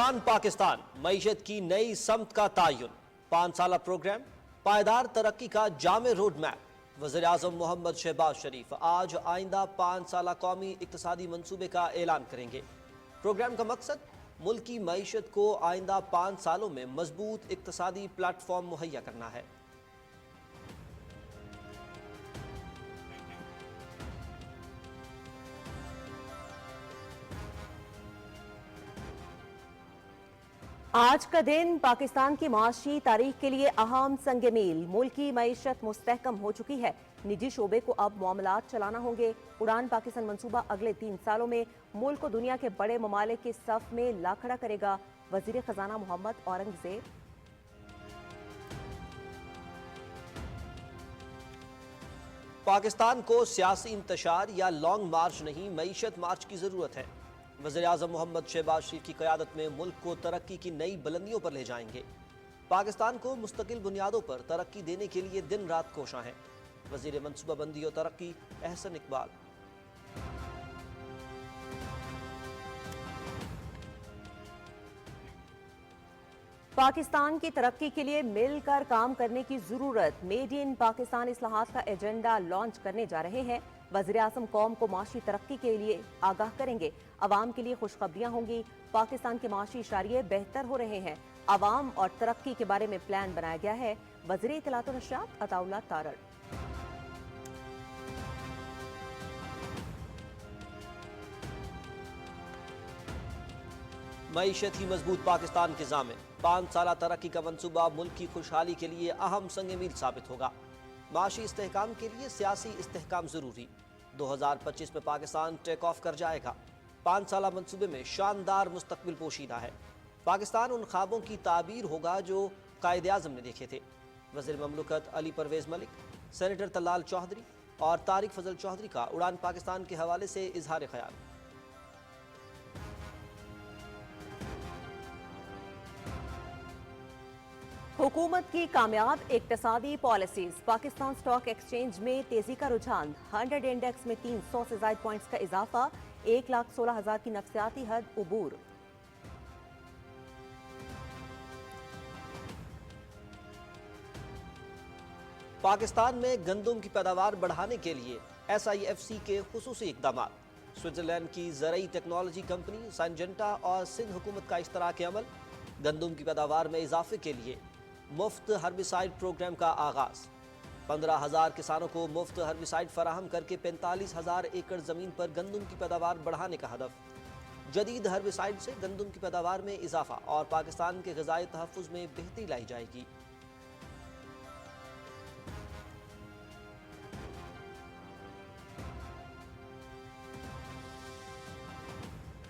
उड़ान पाकिस्तान, मईशत की नई समत का तयन, 5 साला प्रोग्राम, पायदार तरक्की का जामे रोड मैप। वज़ीर आज़म मोहम्मद शहबाज शरीफ आज आइंदा 5 साला कौमी इक्तिसादी मंसूबे का ऐलान करेंगे। प्रोग्राम का मकसद मुल्क की मईशत को आइंदा 5 सालों में मजबूत इक्तिसादी प्लेटफॉर्म मुहैया करना है। आज का दिन पाकिस्तान की माशी तारीख के लिए अहम संग मील। मुल्क की मईशत मुस्तहकम हो चुकी है, निजी शोबे को अब मामलात चलाना होंगे। उड़ान पाकिस्तान मंसूबा अगले 3 सालों में मुल्क को दुनिया के बड़े ममालिक के सफ में ला खड़ा करेगा। वजीर खजाना मोहम्मद औरंगजेब। पाकिस्तान को सियासी इंतशार या लॉन्ग मार्च नहीं, मईशत मार्च की जरूरत है। वज़ीर आज़म मोहम्मद शहबाज शरीफ की क़यादत में मुल्क को तरक्की की नई बुलंदियों पर ले जाएंगे। पाकिस्तान को मुस्तकिल बुनियादों पर तरक्की देने के लिए दिन रात कोशां हैं। वज़ीर मनसूबाबंदी और तरक्की अहसन इकबाल। पाकिस्तान की तरक्की के लिए मिलकर काम करने की जरूरत। मेड इन पाकिस्तान इस्लाहात का एजेंडा लॉन्च करने जा रहे हैं। वज़ीर आज़म कौम को माशी तरक्की के लिए आगाह करेंगे। अवाम के लिए खुशखबरियां होंगी। पाकिस्तान के माशी इशारिये बेहतर हो रहे हैं। अवाम और तरक्की के बारे में प्लान बनाया गया है। वज़ीर इत्तलात और नशरियात अताउल्लाह तारड़। मईशत ही मजबूत पाकिस्तान के ज़ामिन, 5 साला तरक्की का मंसूबा मुल्क की खुशहाली के लिए अहम संग मील साबित होगा। माशी इस्तेहकाम के लिए सियासी इस्तेहकाम जरूरी। 2025 में पाकिस्तान टेक ऑफ कर जाएगा। 5 साला मंसूबे में शानदार मुस्तकबिल पोशीदा है। पाकिस्तान उन ख्वाबों की ताबीर होगा जो कायदे आज़म ने देखे थे। वज़ीर ममलकत अली परवेज़ मलिक, सेनेटर तलाल चौधरी और तारिक फजल चौधरी का उड़ान पाकिस्तान के हवाले से इजहार ख्याल। हुकूमत की कामयाब इक्तिसादी पॉलिसीज। पाकिस्तान स्टॉक एक्सचेंज में तेजी का रुझान। 100 इंडेक्स में 300 से ज्यादा पॉइंट्स का इजाफा। 1,16,000 की नफसियाती हद उबूर। पाकिस्तान में गंदम की पैदावार बढ़ाने के लिए SIFC के खुसूसी इकदाम। स्विट्जरलैंड की ज़रई टेक्नोलॉजी कंपनी साइंजेंटा और सिंध हुकूमत का इश्तराक अमल। गंदम की पैदावार में इजाफे के लिए मुफ्त हर्बिसाइड प्रोग्राम का आगाज। 15,000 किसानों को मुफ्त हर्बिसाइड फराहम करके 45,000 एकड़ जमीन पर गंदम की पैदावार बढ़ाने का हदफ। जदीद हर्बिसाइड से गंदम की पैदावार में इजाफा और पाकिस्तान के ग़िज़ाई तहफ़्फ़ुज़ में बेहतरी लाई जाएगी।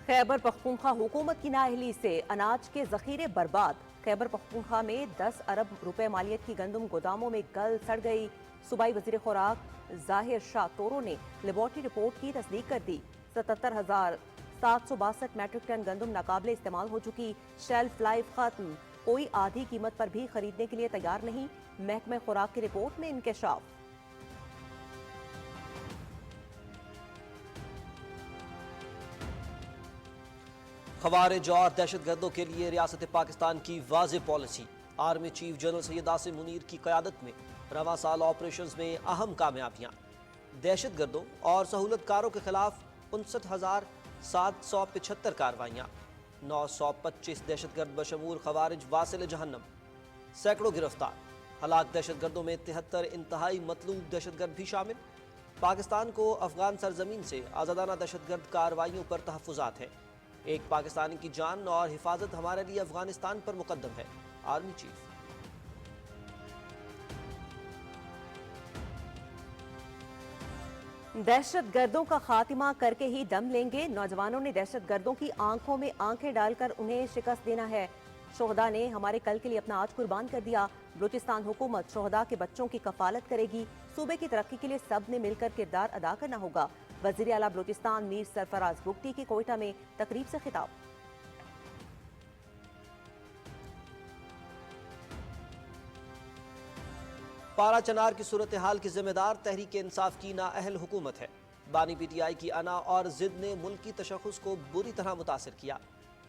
खैबर पख्तूनख्वा हुकूमत की नाअहली से अनाज के जखीरे बर्बाद। खैबर पख्तूनख्वा में 10 अरब रुपए मालियत की गंदम गोदामों में गल सड़ गई। सूबाई वजीर खुराक जाहिर शाह तोरो ने लेबॉर्टरी रिपोर्ट की तस्दीक कर दी। 77,762 मैट्रिक टन गंदम नाकाबिले इस्तेमाल हो चुकी। शेल्फ लाइफ खत्म। कोई आधी कीमत पर भी खरीदने के लिए तैयार नहीं। महकमे खुराक की रिपोर्ट में इंकशाफ। खवारिज और दहशतगर्दों के लिए रियासत पाकिस्तान की वाज़ेह policy. Army chief general Syed Asim Munir की क़यादत में रवां साल ऑपरेशंस में अहम कामयाबियाँ। दहशतगर्दों और सहूलतकारों के खिलाफ 59,775 कार्रवाइयाँ। 925 दहशतगर्द बशमूल खवारिज वासिल जहन्नम। सैकड़ों गिरफ्तार। हलाक दहशतगर्दों में 73 इंतहाई मतलूब दहशतगर्द भी शामिल। पाकिस्तान को अफगान सरजमीन से आज़ादाना दहशतगर्द कार्रवाइयों पर तहफ़्फ़ुज़ात हैं। एक पाकिस्तानी की जान और हिफाजत हमारे लिए अफगानिस्तान पर मुकद्दम है। Army chief. दहशतगर्दों का खात्मा करके ही दम लेंगे। नौजवानों ने दहशतगर्दों की आंखों में आंखें डालकर उन्हें शिकस्त देना है। शोहदा ने हमारे कल के लिए अपना आज कुर्बान कर दिया। बलूचिस्तान हुकूमत शोहदा के बच्चों की कफालत करेगी। सूबे की तरक्की के लिए सब ने मिलकर किरदार अदा करना होगा। वज़ीर आला बलूचिस्तान मीर सरफराज बुगटी की कोयटा में तकरीब से खिताब। पारा चनार की सूरत हाल की जिम्मेदार तहरीक इंसाफ की नाअहल हुकूमत है। बानी PTI की अना और जिद ने मुल्क की तशख़्ख़ुस को बुरी तरह मुतासिर किया।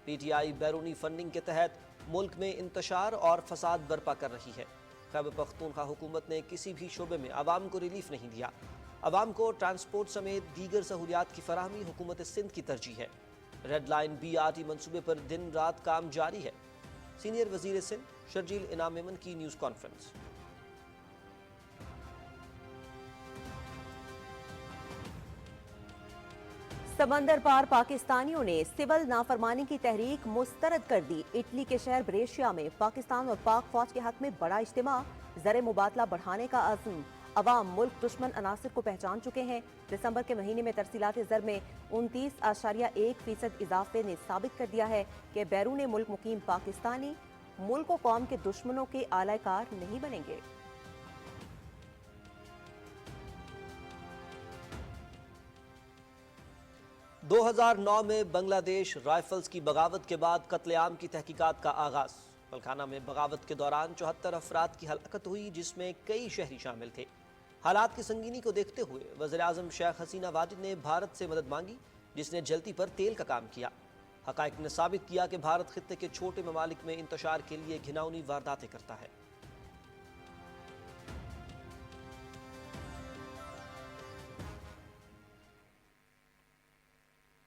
پی ٹی آئی بیرونی فنڈنگ کے تحت ملک میں انتشار اور فساد برپا کر رہی ہے۔ خیبر پختونخوا حکومت نے کسی بھی شعبے میں عوام کو ریلیف نہیں دیا۔ عوام کو ٹرانسپورٹ سمیت دیگر سہولیات کی فراہمی حکومت سندھ کی ترجیح ہے۔ Red line B R T منصوبے پر دن رات کام جاری ہے۔ سینئر وزیر سندھ شرجیل انعام میمن کی نیوز کانفرنس۔ سمندر پار پاکستانیوں نے سول نافرمانی کی تحریک مسترد کر دی۔ اٹلی کے شہر بریشیا میں پاکستان اور پاک فوج کے حق میں بڑا اجتماع، زر مبادلہ بڑھانے کا عزم۔ عوام ملک دشمن عناصر کو پہچان چکے ہیں۔ دسمبر کے مہینے میں ترسیلات زر میں 29.1% اضافے نے ثابت کر دیا ہے کہ بیرون ملک مقیم پاکستانی ملک و قوم کے دشمنوں کے آلہ کار نہیں بنیں گے۔ 2009 میں بنگلہ دیش رائفلز کی بغاوت کے بعد قتل عام کی تحقیقات کا آغاز۔ ملکانہ میں بغاوت کے دوران 74 افراد کی ہلاکت ہوئی، جس میں کئی شہری شامل تھے۔ حالات کی سنگینی کو دیکھتے ہوئے وزیراعظم شیخ حسینہ واجد نے بھارت سے مدد مانگی، جس نے جلتی پر تیل کا کام کیا۔ حقائق نے ثابت کیا کہ بھارت خطے کے چھوٹے ممالک میں انتشار کے لیے گھناؤنی وارداتیں کرتا ہے۔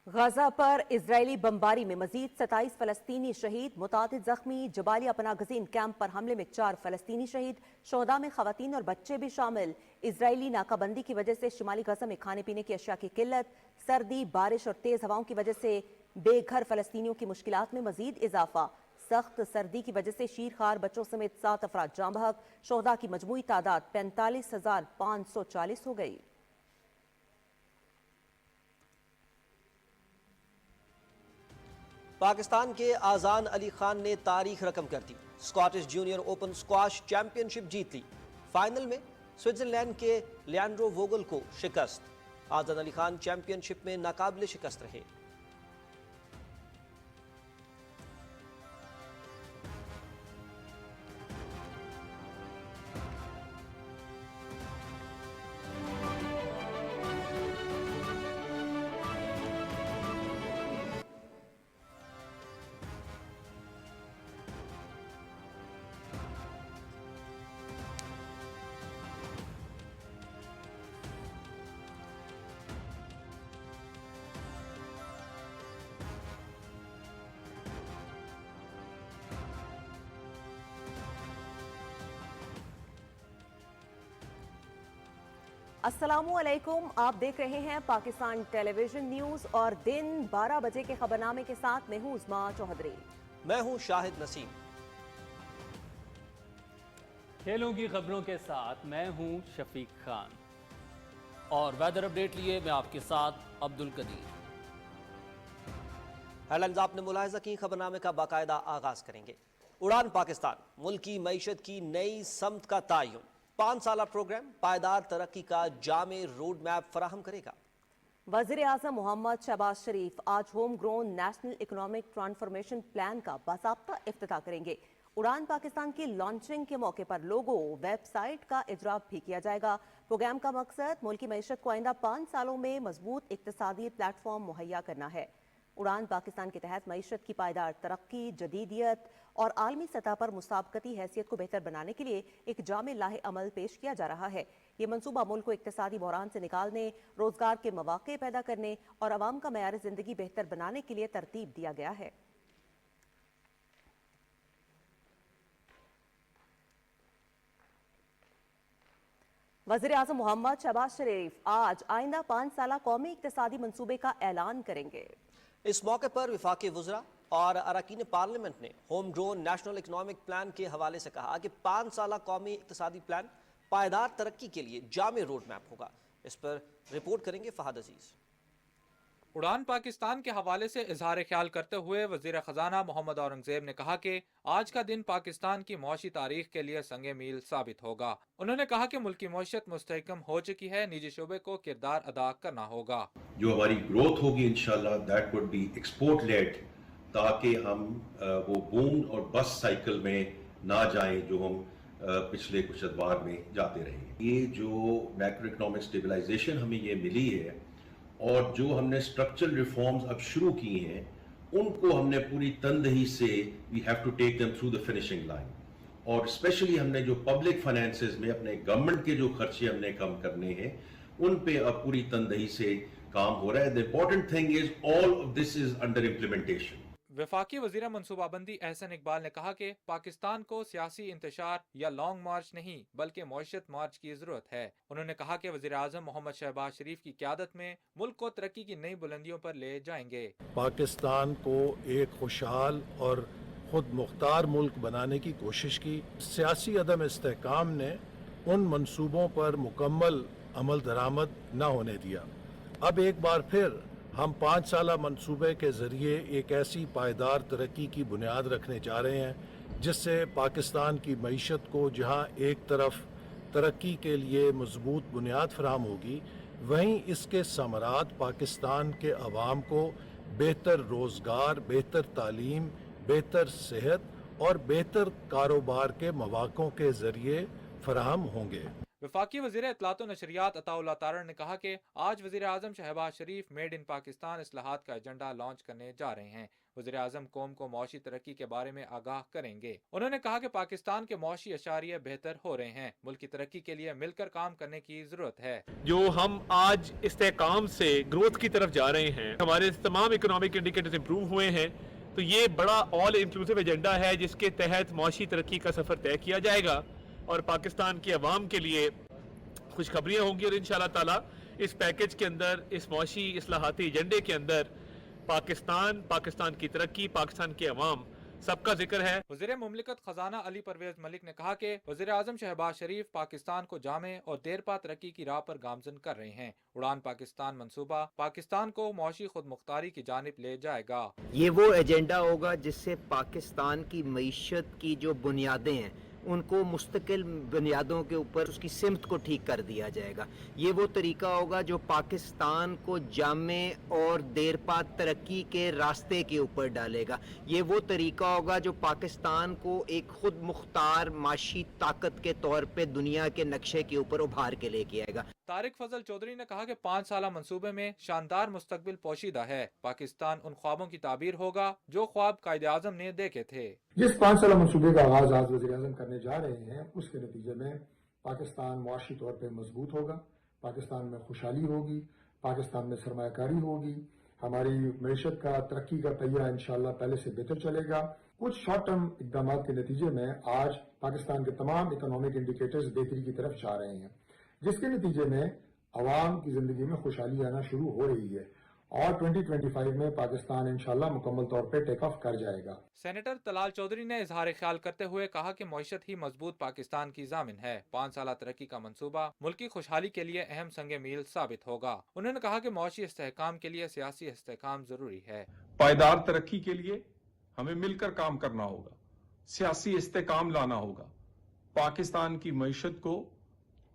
غزہ پر اسرائیلی بمباری میں مزید 27 فلسطینی شہید، متعدد زخمی۔ جبالیہ پناہ گزین کیمپ پر حملے میں 4 فلسطینی شہید، شہداء میں خواتین اور بچے بھی شامل۔ اسرائیلی ناکہ بندی کی وجہ سے شمالی غزہ میں کھانے پینے کی اشیاء کی قلت، سردی، بارش اور تیز ہواؤں کی وجہ سے بے گھر فلسطینیوں کی مشکلات میں مزید اضافہ۔ سخت سردی کی وجہ سے شیرخوار بچوں سمیت 7 افراد جاں بحق، شہداء کی مجموعی تعداد 45,540 ہو گئی۔ پاکستان کے آذان علی خان نے تاریخ رقم کر دی، Scottish junior open squash championship جیت لی۔ فائنل میں سوئٹزرلینڈ کے لیانڈرو ووگل کو شکست۔ آذان علی خان چیمپئن شپ میں ناقابل شکست رہے۔ السلام علیکم، آپ دیکھ رہے ہیں پاکستان ٹیلی ویژن نیوز اور دن 12 بجے کے خبرنامے کے ساتھ میں ہوں عظما چوہدری۔ میں ہوں شاہد نسیم۔ کھیلوں کی خبروں کے ساتھ میں ہوں شفیق خان، اور ویدر اپڈیٹ لیے میں آپ کے ساتھ عبد القدیر۔ ہیڈ لائنز آپ نے ملاحظہ کی، خبرنامے کا باقاعدہ آغاز کریں گے۔ اڑان پاکستان ملکی معیشت کی نئی سمت کا تعین، 5 سالہ پروگرام پائیدار ترقی کا جامع روڈ میپ فراہم کرے گا۔ وزیر اعظم محمد شہباز شریف آج home grown national economic transformation plan کا باضابطہ افتتاح کریں گے۔ اڑان پاکستان کی لانچنگ کے موقع پر لوگو ویب سائٹ کا اجرا بھی کیا جائے گا۔ پروگرام کا مقصد ملکی معیشت کو آئندہ 5 سالوں میں مضبوط اقتصادی پلیٹ فارم مہیا کرنا ہے۔ اڑان پاکستان کے تحت معیشت کی پائیدار ترقی، جدیدیت اور عالمی سطح پر مسابقتی حیثیت کو بہتر بنانے کے لیے ایک جامع لاہ عمل پیش کیا جا رہا ہے۔ یہ منصوبہ ملک کو اقتصادی بحران سے نکالنے، روزگار کے مواقع پیدا کرنے اور عوام کا معیار زندگی بہتر بنانے کے لیے ترتیب دیا گیا ہے۔ وزیر اعظم محمد شہباز شریف آج آئندہ 5 سالہ قومی اقتصادی منصوبے کا اعلان کریں گے۔ اس موقع پر وفاقی وزراء اور اراکین پارلیمنٹ نے home grown national economic plan کے حوالے سے کہا کہ 5 سالہ قومی اقتصادی پلان پائیدار ترقی کے لیے جامع روڈ میپ ہوگا۔ اس پر رپورٹ کریں گے فہد عزیز۔ اڑان پاکستان کے حوالے سے اظہار خیال کرتے ہوئے وزیر خزانہ محمد اورنگزیب نے کہا کہ آج کا دن پاکستان کی معاشی تاریخ کے لیے سنگ میل ثابت ہوگا۔ انہوں نے کہا کہ ملکی معیشت مستحکم ہو چکی ہے، نجی شعبے کو کردار ادا کرنا ہوگا۔ جو ہماری گروتھ ہوگی انشاءاللہ that would be export led, تاکہ ہم وہ بوم اور بس سائیکل میں نہ جائیں جو ہم پچھلے کچھ ادوار میں جاتے رہے۔ یہ جو میکرو اکنامک اسٹیبلائزیشن ہمیں یہ ملی ہے اور جو ہم نے اسٹرکچرل ریفارمز اب شروع کی ہیں، उनको हमने पूरी तनदही से we have to take them through the finishing line. और स्पेशली हमने जो पब्लिक फाइनेंसेस में अपने गवर्नमेंट के जो खर्चे हमने कम करने हैं उन पे अब पूरी तनदही से काम हो रहा है। The important thing is all of this is under implementation. वफाकी वज़ीर मनसूबाबंदी एहसन इकबाल ने कहा कि पाकिस्तान को सियासी इंतशार या लॉन्ग मार्च नहीं बल्कि मईशत मार्च की जरूरत है। उन्होंने कहा कि वज़ीर आज़म मोहम्मद शहबाज शरीफ की क़यादत में मुल्क को तरक्की की नई बुलंदियों पर ले जाएंगे। पाकिस्तान को एक खुशहाल और खुद मुख्तार मुल्क बनाने की कोशिश की। सियासी अदम इस्तेहकाम ने उन मंसूबों पर मुकम्मल अमल दरामद न होने दिया। अब एक बार फिर हम 5 साला मंसूबे के ज़रिए एक ऐसी पायदार तरक्की की बुनियाद रखने जा रहे हैं जिससे पाकिस्तान की मईशत को जहां एक तरफ तरक्की के लिए मजबूत बुनियाद फराहम होगी, वहीं इसके समरात पाकिस्तान के अवाम को बेहतर रोज़गार, बेहतर तालीम, बेहतर सेहत और बेहतर कारोबार के मौक़ों के ज़रिए फराहम होंगे। वफाकी वज़ीर इत्तलात व नशरियात अताउल्लाह तारड़ ने कहा कि आज वज़ीर आज़म शहबाज शरीफ मेड इन पाकिस्तान इस्लाहात का एजेंडा लॉन्च करने जा रहे हैं। वज़ीर आज़म कौम को मौशी तरक्की के बारे में आगाह करेंगे। उन्होंने कहा कि पाकिस्तान के मौशी अशारिये बेहतर हो रहे हैं। मुल्क की तरक्की के लिए मिलकर काम करने की जरूरत है। जो हम आज इस्तेहकाम से ग्रोथ की तरफ जा रहे हैं, हमारे तमाम इकोनॉमिक इंडिकेटर्स इंप्रूव हुए हैं, तो ये बड़ा ऑल इंक्लूसिव एजेंडा है जिसके तहत मौशी तरक्की का सफ़र तय किया जाएगा और पाकिस्तान की आवाम के लिए खुशखबरियाँ होंगी। और इंशाअल्लाह ताला इस पैकेज के अंदर, इस मौशी इस्लाहाती एजेंडे के अंदर पाकिस्तान, पाकिस्तान की तरक्की, पाकिस्तान के अवाम सबका जिक्र है। वज़ीर मुमलिकत खजाना अली परवेज मलिक ने कहा कि वज़ीर आज़म शहबाज शरीफ पाकिस्तान को जामे और देरपा तरक्की की राह पर गामजन कर रहे हैं। उड़ान पाकिस्तान मंसूबा पाकिस्तान को मौशी खुद मुख्तारी की जानिब ले जाएगा। ये वो एजेंडा होगा जिससे पाकिस्तान की मईशत की जो बुनियादें हैं उनको मुस्तकिल बुनियादों के ऊपर उसकी सिमत को ठीक कर दिया जाएगा। ये वो तरीका होगा जो पाकिस्तान को जामे और देरपा तरक्की के रास्ते के ऊपर डालेगा। ये वो तरीका होगा जो पाकिस्तान को एक खुद मुख्तार माशी ताकत के तौर पे दुनिया के नक्शे के ऊपर उभार के लेके आएगा। तारिक फजल चौधरी ने कहा कि 5 साला मंसूबे में शानदार मुस्तकबिल पोशीदा है। पाकिस्तान उन ख्वाबों की ताबीर होगा जो ख्वाब कायदे आज़म ने देखे थे। जिस 5 साला मंसूबे का आगाज आज वज़ीर आज़म करने जा रहे हैं, उसके नतीजे में पाकिस्तान मुआशी तौर पर मजबूत होगा, पाकिस्तान में खुशहाली होगी, पाकिस्तान में सरमायाकारी होगी, हमारी मईशत का तरक्की का पहिया इंशाअल्लाह पहले से बेहतर चलेगा। कुछ शॉर्ट टर्म इकदाम के नतीजे में आज पाकिस्तान के तमाम इकोनॉमिक इंडिकेटर्स बेहतरी की तरफ जा रहे हैं, जिसके नतीजे में अवाम की जिंदगी में खुशहाली आना शुरू हो रही है और 2025 में पाकिस्तान इंशाअल्लाह मुकम्मल तौर पे टेक ऑफ कर जाएगा। सेनेटर तलाल चौधरी ने इजहार ख्याल करते हुए कहा कि मईशत ही मजबूत पाकिस्तान की जामिन है। 5 साला तरक्की का मंसूबा मुल्क की खुशहाली के लिए अहम संगे मील साबित होगा। उन्होंने कहा कि मौशी इस्तेहकाम के लिए सियासी इस्तेहकाम जरूरी है। पायदार तरक्की के लिए हमें मिलकर काम करना होगा, सियासी इस्तेहकाम लाना होगा, पाकिस्तान की मईशत को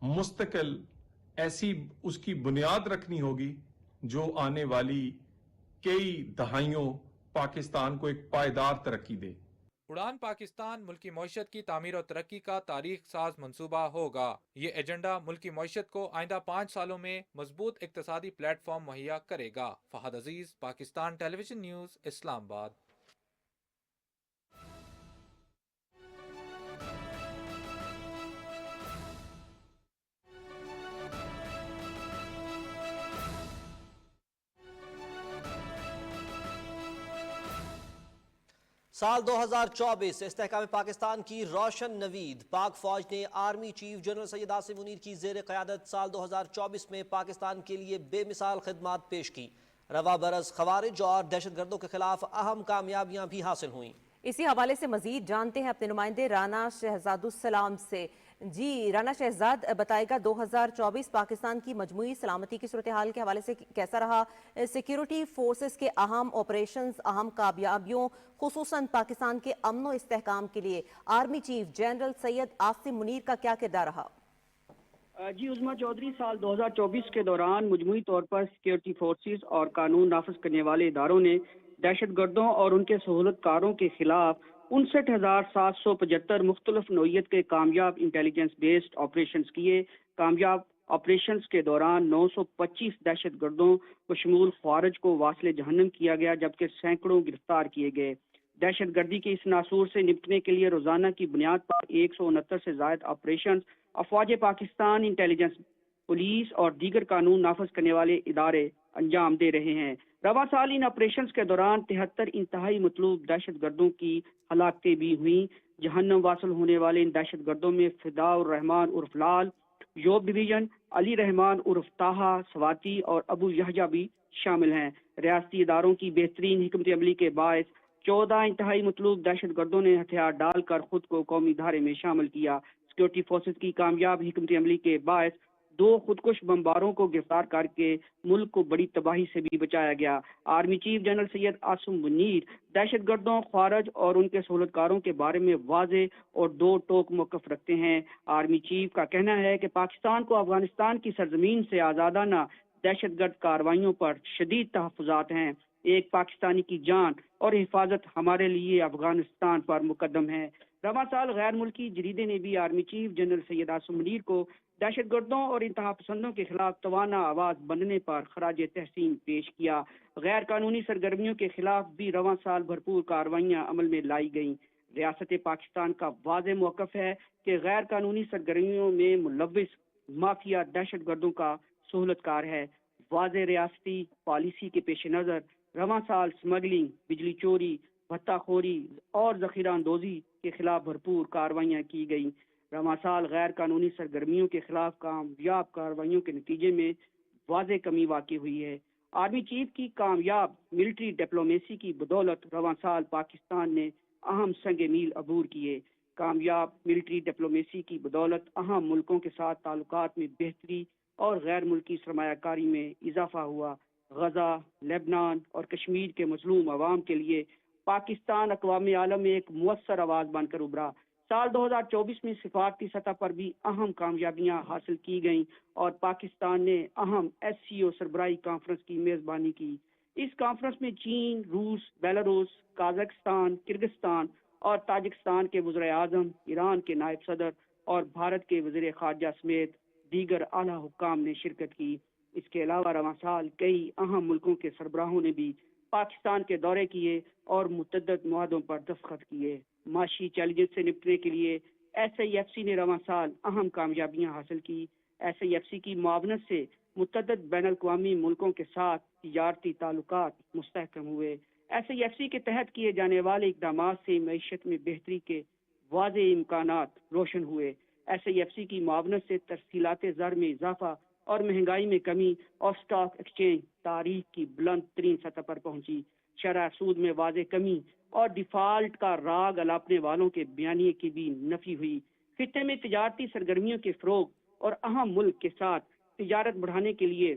मुस्तकिल ऐसी उसकी बुनियाद रखनी होगी जो आने वाली कई दहाइयों पाकिस्तान को एक पायदार तरक्की दे। उड़ान पाकिस्तान मुल्क की मईशत की तामीर और तरक्की का तारीख साज मंसूबा होगा। ये एजेंडा मुल्क की मईशत को आइंदा 5 सालों में मजबूत इक्तसादी प्लेटफॉर्म मुहैया करेगा। फहद अजीज, पाकिस्तान टेलीविजन न्यूज, इस्लामाबाद। साल 2024 इस्तेहकाम पाकिस्तान की रोशन नवीद। पाक फौज ने army chief general Syed Asim Munir की ज़ेर क़यादत साल 2024 में पाकिस्तान के लिए बेमिसाल खिदमात पेश की। रवा बरस खवारिज और दहशतगर्दों के खिलाफ अहम कामयाबियां भी हासिल हुई। इसी हवाले से मजीद जानते हैं अपने नुमाइंदे राना शहजादुस्सलाम से। जी राना शहजाद, बताएगा 2024 पाकिस्तान की मजमूई सलामती की सूरत हाल के हवाले से कैसा रहा? सिक्योरिटी फोर्सेस के अहम ऑपरेशंस, अहम कामयाबियों, खुसूसन पाकिस्तान के अमन व इस्तेहकाम के लिए army chief general Syed Asim Munir का क्या किरदार रहा? जी उज़्मा चौधरी, साल 2024 के दौरान मजमूई तौर पर सिक्योरिटी फोर्सेस और कानून नाफिज करने वाले इदारों ने दहशतगर्दों और उनके सहूलतकारों के खिलाफ 59,775 मुख्तलिफ नौइयत के कामयाब इंटेलिजेंस बेस्ड ऑपरेशंस किए। कामयाब آپریشنز کے دوران 925 دہشت گردوں بشمول خوارج کو واصل جہنم کیا گیا، جبکہ سینکڑوں گرفتار کیے گئے۔ دہشت گردی کے اس ناسور سے نپٹنے کے لیے روزانہ کی بنیاد پر 169 سے زائد آپریشنز افواج پاکستان، انٹیلیجنس، پولیس اور دیگر قانون نافذ کرنے والے ادارے انجام دے رہے ہیں۔ رواں سال ان آپریشنز کے دوران 73 انتہائی مطلوب دہشت گردوں کی ہلاکتیں بھی ہوئیں۔ جہنم واصل ہونے والے ان دہشت گردوں میں فدا الرحمان عرف لال، یوب ڈویژن، علی رحمان عرف طاہا سواتی اور ابو یحییٰ بھی شامل ہیں۔ ریاستی اداروں کی بہترین حکمت عملی کے باعث 14 انتہائی مطلوب دہشت گردوں نے ہتھیار ڈال کر خود کو قومی دھارے میں شامل کیا۔ سیکورٹی فورسز کی کامیاب حکمت عملی کے باعث 2 خودکش بمباروں کو گرفتار کر کے ملک کو بڑی تباہی سے بھی بچایا گیا۔ Army chief general Syed Asim Munir دہشت گردوں، خوارج اور ان کے سہولت کاروں کے بارے میں واضح اور 2 ٹوک موقف رکھتے ہیں۔ آرمی چیف کا کہنا ہے کہ پاکستان کو افغانستان کی سرزمین سے آزادانہ دہشت گرد کارروائیوں پر شدید تحفظات ہیں۔ ایک پاکستانی کی جان اور حفاظت ہمارے لیے افغانستان پر مقدم ہے۔ رواں سال غیر ملکی جریدے نے بھی army chief general Syed Asim Munir کو دہشت گردوں اور انتہا پسندوں کے خلاف توانا آواز بننے پر خراج تحسین پیش کیا۔ غیر قانونی سرگرمیوں کے خلاف بھی رواں سال بھرپور کارروائیاں عمل میں لائی گئیں۔ ریاست پاکستان کا واضح موقف ہے کہ غیر قانونی سرگرمیوں میں ملوث مافیا دہشت گردوں کا سہولت کار ہے۔ واضح ریاستی پالیسی کے پیش نظر رواں سال سمگلنگ، بجلی چوری، بھتہ خوری اور ذخیرہ اندوزی کے خلاف بھرپور کارروائیاں کی گئیں۔ رواں سال غیر قانونی سرگرمیوں کے خلاف کامیاب کارروائیوں کے نتیجے میں واضح کمی واقع ہوئی ہے۔ آرمی چیف کی کامیاب ملٹری ڈپلومیسی کی بدولت رواں سال پاکستان نے اہم سنگ میل عبور کیے۔ کامیاب ملٹری ڈپلومیسی کی بدولت اہم ملکوں کے ساتھ تعلقات میں بہتری اور غیر ملکی سرمایہ کاری میں اضافہ ہوا۔ غزہ، لبنان اور کشمیر کے مظلوم عوام کے لیے پاکستان اقوام عالم میں ایک مؤثر آواز بن کر ابھرا۔ سال 2024 میں سفارتی سطح پر بھی اہم کامیابیاں حاصل کی گئیں اور پاکستان نے اہم SCO سربراہی کانفرنس کی میزبانی کی۔ اس کانفرنس میں چین، روس، بیلاروس، قازقستان، کرغزستان اور تاجکستان کے وزراء اعظم، ایران کے نائب صدر اور بھارت کے وزیر خارجہ سمیت دیگر اعلیٰ حکام نے شرکت کی۔ اس کے علاوہ رواں سال کئی اہم ملکوں کے سربراہوں نے بھی پاکستان کے دورے کیے اور متعدد معاہدوں پر دستخط کیے۔ معاشی چیلنجز سے نپٹنے کے لیے SIFC نے رواں سال اہم کامیابیاں حاصل کی۔ SIFC کی معاونت سے متعدد بین الاقوامی ملکوں کے ساتھ تجارتی تعلقات مستحکم ہوئے۔ SIFC کے تحت کیے جانے والے اقدامات سے معیشت میں بہتری کے واضح امکانات روشن ہوئے۔ SIFC کی معاونت سے ترسیلات زر میں اضافہ اور مہنگائی میں کمی اور سٹاک ایکسچینج تاریخ کی بلند ترین سطح پر پہنچی۔ شرح سود میں واضح کمی اور ڈیفالٹ کا راگ الاپنے والوں کے بیانیے کی بھی نفی ہوئی۔ خطے میں تجارتی سرگرمیوں کے فروغ اور اہم ملک کے ساتھ تجارت بڑھانے کے لیے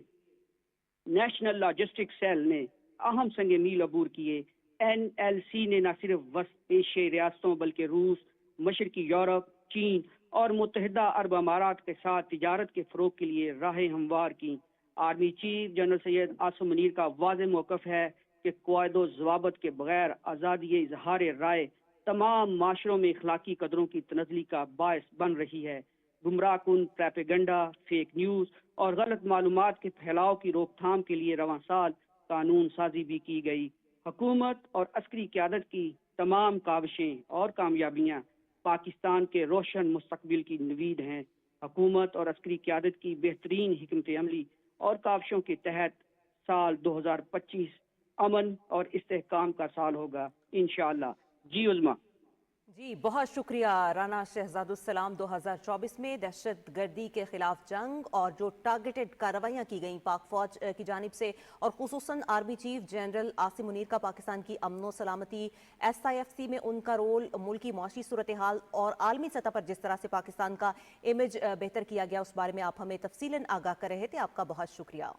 نیشنل لاجسٹک سیل نے اہم سنگ میل عبور کیے۔ NLC نے نہ صرف وسط ایشیائی ریاستوں بلکہ روس، مشرقی یورپ، چین اور متحدہ عرب امارات کے ساتھ تجارت کے فروغ کے لیے راہیں ہموار کی۔ Army chief general Syed Asim Munir کا واضح موقف ہے کہ قواعد و ضوابط کے بغیر آزادی اظہار رائے تمام معاشروں میں اخلاقی قدروں کی تنزلی کا باعث بن رہی ہے۔ گمراہ کن پروپیگنڈا، فیک نیوز اور غلط معلومات کے پھیلاؤ کی روک تھام کے لیے رواں سال قانون سازی بھی کی گئی۔ حکومت اور عسکری قیادت کی تمام کاوشیں اور کامیابیاں پاکستان کے روشن مستقبل کی نوید ہیں۔ حکومت اور عسکری قیادت کی بہترین حکمت عملی اور کاوشوں کے تحت سال 2025 امن اور استحکام کا سال ہوگا انشاءاللہ۔ جی عظما۔ جی بہت شکریہ رانا شہزاد السلام۔ 2024 میں دہشت گردی کے خلاف جنگ اور جو ٹارگیٹڈ کارروائیاں کی گئیں پاک فوج کی جانب سے اور خصوصاً army chief general Asim Munir کا پاکستان کی امن و سلامتی، SIFC میں ان کا رول، ملکی معاشی صورتحال اور عالمی سطح پر جس طرح سے پاکستان کا امیج بہتر کیا گیا، اس بارے میں آپ ہمیں تفصیلاً آگاہ کر رہے تھے۔ آپ کا بہت شکریہ۔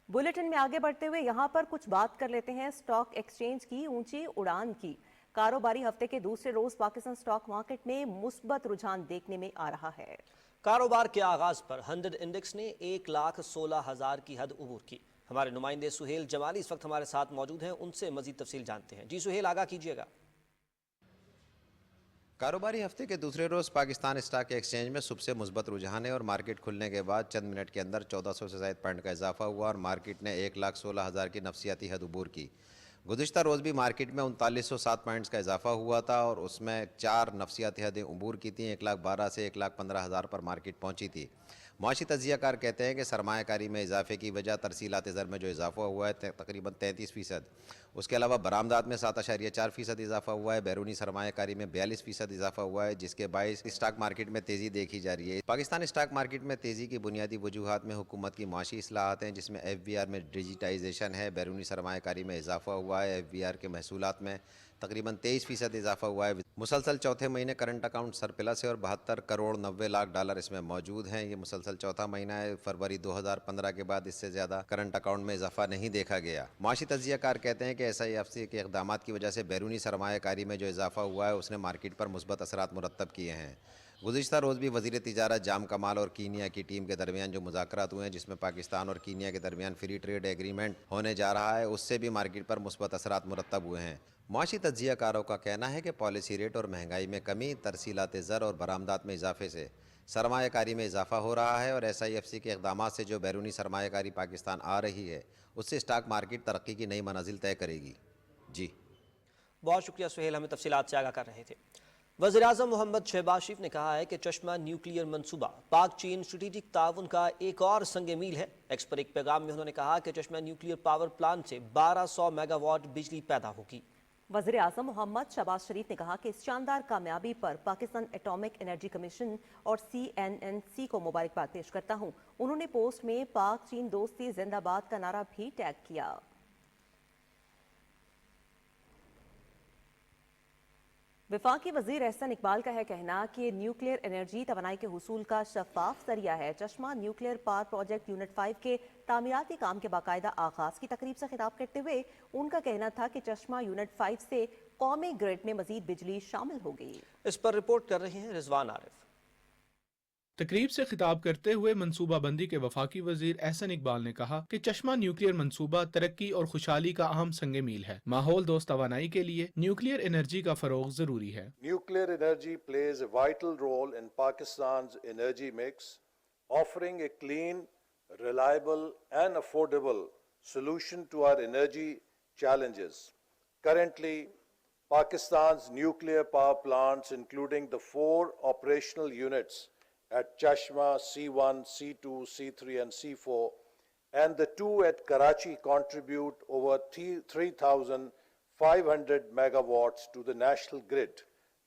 بلیٹن میں آگے بڑھتے ہوئے یہاں پر کچھ بات کر لیتے ہیں سٹاک ایکسچینج کی اونچی اڑان کی۔ کاروباری ہفتے کے دوسرے روز پاکستان سٹاک مارکیٹ میں مثبت رجحان دیکھنے میں آ رہا ہے۔ کاروبار کے آغاز پر 100 انڈیکس نے 1,16,000 کی حد عبور کی۔ ہمارے نمائندے سہیل جمالی اس وقت ہمارے ساتھ موجود ہیں، ان سے مزید تفصیل جانتے ہیں۔ جی سہیل، آگاہ کیجیے گا۔ कारोबारी हफ्ते के दूसरे रोज पाकिस्तान स्टॉक एक्सचेंज में सुबह से मुस्बत रुझान है और मार्केट खुलने के बाद चंद मिनट के अंदर 1400 से ज़ायद पॉइंट का इजाफा हुआ और मार्केट ने 1,16,000 की नफसियाती हद अबूर की। गुज़िश्ता रोज़ भी मार्केट में 3907 पॉइंट्स का इजाफा हुआ था और उसमें 4 नफसियाती हदें अबूर की थी। 1,12,000 से 1,15,000 पर मार्केट पहुंची थी। मुआशी तज्ज़ियाकार कहते हैं कि सरमायाकारी में इजाफे की वजह तरसीलात ज़र में जो इजाफा हुआ है तकरीबन 33%, उसके अलावा बरामदात में 7.4% इजाफा हुआ है, बैरूनी सरमायाकारी में 42% इजाफा हुआ है, जिसके बायस स्टॉक मार्केट में तेज़ी देखी जा रही है। पाकिस्तान स्टॉक मार्केट में तेज़ी की बुनियादी वजूहात में हुकूमत की मुआशी इस्लाहात हैं, जिसमें FBR में डिजिटाइजेशन है, बैरूनी सरमायाकारी में इजाफा हुआ है, FBR के महसूलात में तकरीबन 23% इजाफा हुआ है। मुसलसल चौथे महीने करंट अकाउंट सरप्लस है और 72 करोड़ 90 लाख डॉलर इसमें मौजूद हैं। ये मुसलसल चौथा महीना है। फरवरी 2015 के बाद इससे ज़्यादा करंट अकाउंट में इजाफा नहीं देखा गया। मुआशी तज्ज़ियाकार कहते हैं कि SIFC के इक़दामात की वजह से बैरूनी सरमायाकारी में जो इजाफा हुआ है उसने मार्केट पर मुस्बत असरात मुरतब किए हैं। गुज़िश्ता रोज़ भी वज़ीर तिजारत जाम कमाल और कीनिया की टीम के दरमियान जो मुज़ाकरात हुए हैं, जिसमें पाकिस्तान और कीनिया के दरमियान फ्री ट्रेड एग्रीमेंट होने जा रहा है, उससे भी मार्केट पर मुस्बत असरात मुरतब हुए हैं। मुआशी तज्ज़ियाकारों का कहना है कि पॉलिसी रेट और महंगाई में कमी, तरसीलात ज़र और बरामदात में इजाफे से सरमायाकारी में इजाफा हो रहा है और SIFC के इक़दामात से जो बैरूनी सरमायाकारी पाकिस्तान आ रही है उससे स्टॉक मार्केट तरक्की की नई मंजिल तय करेगी। जी बहुत शुक्रिया सुहेल, हमें तफसीलात से आगाह कर रहे थे। वज़ीर-ए-आज़म मोहम्मद शहबाज शरीफ ने कहा है कि चश्मा न्यूक्लियर मंसूबा पाक चीन स्ट्रेटेजिक ताउन का एक और संग मील है। एक्स पर एक पैगाम में उन्होंने कहा कि चश्मा न्यूक्लियर पावर प्लांट से 1200 मेगावाट बिजली पैदा होगी। वज़ीर-ए-आज़म मोहम्मद शहबाज शरीफ ने कहा कि इस शानदार कामयाबी पर पाकिस्तान एटॉमिक एनर्जी कमीशन और CNNC को मुबारकबाद पेश करता हूँ। उन्होंने पोस्ट में पाक चीन दोस्ती जिंदाबाद का नारा भी टैग किया। वफाकी वज़ीर एहसन इकबाल का है कहना कि न्यूक्लियर एनर्जी तवानाई के हुसूल का शफाफ जरिया है। चश्मा न्यूक्लियर पावर प्रोजेक्ट यूनिट 5 के तामीराती काम के बाकायदा आगाज की तकरीब से खिताब करते हुए उनका कहना था कि चश्मा यूनिट 5 से कौमी ग्रिड में मजीद बिजली शामिल होगी। इस पर रिपोर्ट कर रहे हैं रिजवान आरिफ। तकरीब से खिताब करते हुए मनसूबा बंदी के वफाकी वजीर एहसन इकबाल ने कहा कि चश्मा न्यूक्लियर मनसूबा तरक्की और खुशहाली का अहम संग मील है। माहौल दोस्त तवानाई के लिए न्यूक्लियर एनर्जी का फरोग जरूरी है। Nuclear energy plays a vital role in Pakistan's energy mix, offering a clean, reliable and affordable solution to our energy challenges. Currently, Pakistan's nuclear power plants, including the 4 operational units at Chashma, C1, C2, C3 and C4, and the 2 at Karachi contribute over 3,500 megawatts to the national grid.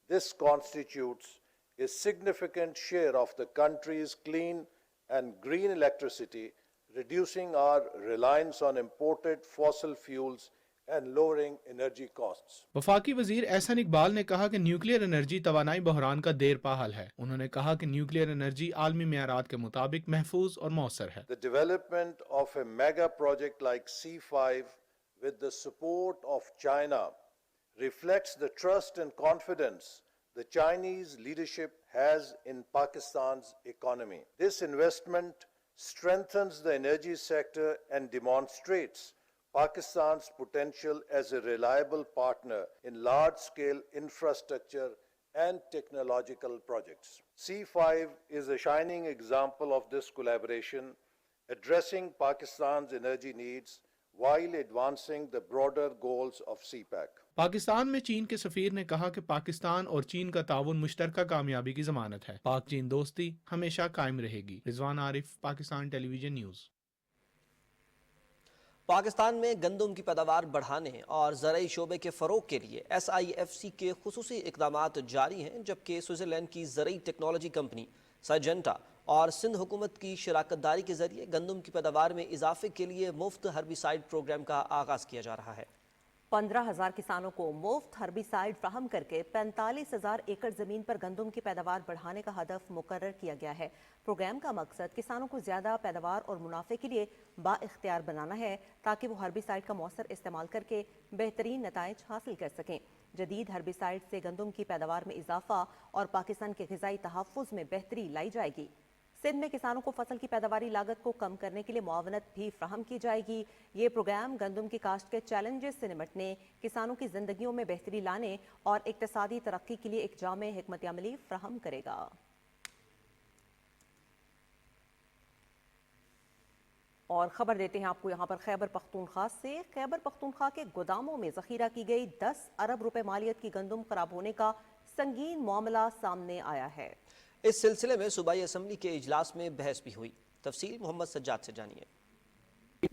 This constitutes a significant share of the country's clean and green electricity, reducing our reliance on imported fossil fuels and lowering energy costs. वफाकी वजीर एहसन इकबाल ने कहा कि nuclear energy तवानाई बहरान का देर पा हल है। उन्होंने कहा कि न्यूक्लियर एनर्जी आलमी मेयारात के मुताबिक महफूज और मौसर है। The development of a mega project like C5 with the support of China reflects the trust and confidence the Chinese leadership has in Pakistan's economy. This investment strengthens the energy sector and demonstrates Pakistan's potential as a reliable partner in large-scale infrastructure and technological projects. C5 is a shining example of this collaboration, addressing Pakistan's energy needs while advancing the broader goals of CPEC. Pakistan में चीन के सफीर ने कहा कि पाकिस्तान और चीन का ताउन मुश्तरका कामयाबी की जमानत है। पाक चीन दोस्ती हमेशा कायम रहेगी। Rizwan Arif, Pakistan television news. पाकिस्तान में गंदम की पैदावार बढ़ाने और ज़राई शोबे के फ़रोग के लिए SIFC के खुसूसी इक़दामात जारी हैं, जबकि स्विट्ज़रलैंड की ज़राई टेक्नोलॉजी कंपनी साइजेंटा और सिंध हुकूमत की शराकत दारी के ज़रिए गंदम की पैदावार में इजाफे के लिए मुफ्त हर्बिसाइड प्रोग्राम का आगाज़ किया जा रहा है। 15,000 किसानों को मुफ्त हर्बिसाइड फ्राहम करके 45,000 एकड़ ज़मीन पर गंदम की पैदावार बढ़ाने का हदफ मुकर्रर किया गया है। प्रोग्राम का मकसद किसानों को ज़्यादा पैदावार और मुनाफे के लिए बाइख्तियार बनाना है, ताकि वो हर्बिसाइड का मौसर इस्तेमाल करके बेहतरीन नताइज हासिल कर सकें। जदीद हर्बिसाइड से गंदम की पैदावार में इजाफा और पाकिस्तान के ग़िज़ाई तहफ़्फ़ुज़ में बेहतरी लाई जाएगी। सिंध में किसानों को फसल की पैदावारी लागत को कम करने के लिए मुआवनत भी फ्राहम की जाएगी। ये प्रोग्राम गंदम की काश्त के चैलेंजेस से निपटने, किसानों की जिंदगियों में बेहतरी लाने और इक्तिसादी तरक्की के लिए एक जामे हिकमत अमली फ्राहम करेगा। और खबर देते हैं आपको यहाँ पर खैबर पख्तूनख्वा से। खैबर पख्तूनख्वा के गोदामों में जखीरा की गई 10 अरब रुपए मालियत की गंदम खराब होने का संगीन मामला सामने आया है। इस सिलसिले में सूबाई असम्बली के इजलास में बहस भी हुई। तफसील मोहम्मद सज्जाद से जानिए।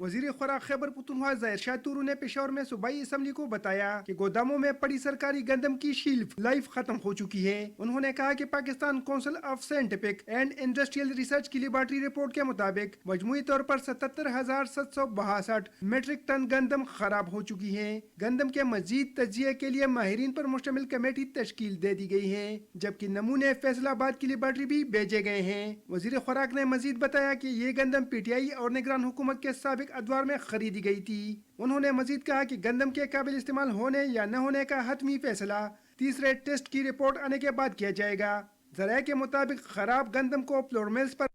वजीर खुराक खैबर पख्तूनख्वा ज़ाहिर शाह तुरू ने पेशावर में सूबाई असम्बली को बताया कि गोदामों में पड़ी सरकारी गंदम की शेल्फ लाइफ खत्म हो चुकी है। उन्होंने कहा कि Pakistan council of scientific and industrial research की लेबॉर्ट्री रिपोर्ट के मुताबिक मजमूई तौर पर 77,762 मीट्रिक टन गंदम खराब हो चुकी है। गंदम के मजीद तजिए के लिए माहिरीन पर मुश्तमिल कमेटी तश्कील दे दी गई है, जबकि नमूने फैसलाबाद की लेबॉर्ट्री भी भेजे गए हैं। वजीर खुराक ने मजीद बताया कि ये गंदम PTI और निगरान हुकूमत के साबिक अदवार में खरीदी गई थी। उन्होंने मजीद कहा कि गंदम के काबिल इस्तेमाल होने या न होने का हतमी फैसला तीसरे टेस्ट की रिपोर्ट आने के बाद किया जाएगा। ज़राए के मुताबिक खराब गंदम को फ्लोर मिल्स पर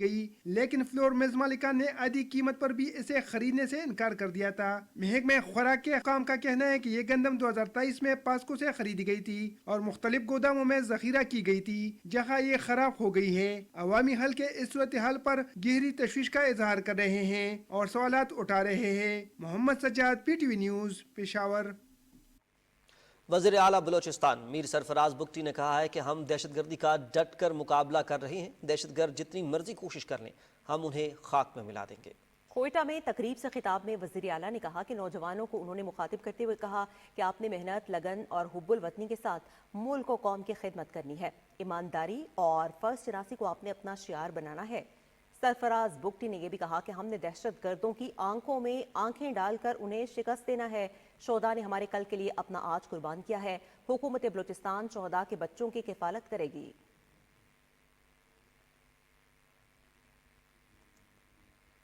गई, लेकिन फ्लोर मिल्स मालिकान ने आधी कीमत पर भी इसे खरीदने से इनकार कर दिया था। महकमे खुराक के काम का कहना है कि ये गंदम 2023 में पास्को से खरीदी गई थी और मुख्तलिफ गोदामों में जखीरा की गई थी, जहां ये खराब हो गई है। अवामी हल के इस सूरत हाल पर गहरी तशवीश का इजहार कर रहे हैं और सवालात उठा रहे हैं। Mohammad Sajjad, PTV news, Peshawar. वज़ीर आला बलोचिस्तान मीर सरफराज बुगटी ने कहा है कि हम दहशतगर्दी का डट कर मुकाबला कर रहे हैं। दहशतगर्द जितनी मर्जी कोशिश कर लें, हम उन्हें खाक में मिला देंगे। कोयटा में तकरीब से खिताब में वज़ीर आला ने कहा कि नौजवानों को उन्होंने मुखातिब करते हुए कहा कि आपने मेहनत, लगन और हुब्बुल वतनी के साथ मुल्क और कौम की खिदमत करनी है। ईमानदारी और फर्ज शनासी को आपने अपना शियार बनाना है। सरफराज बुगटी ने यह भी कहा कि हमने दहशतगर्दों की आंखों में आंखें डालकर उन्हें शिकस्त देना है। शोहदा ने हमारे कल के लिए अपना आज कुर्बान किया है। हुकूमत बलूचिस्तान शोहदा के बच्चों की किफालत करेगी।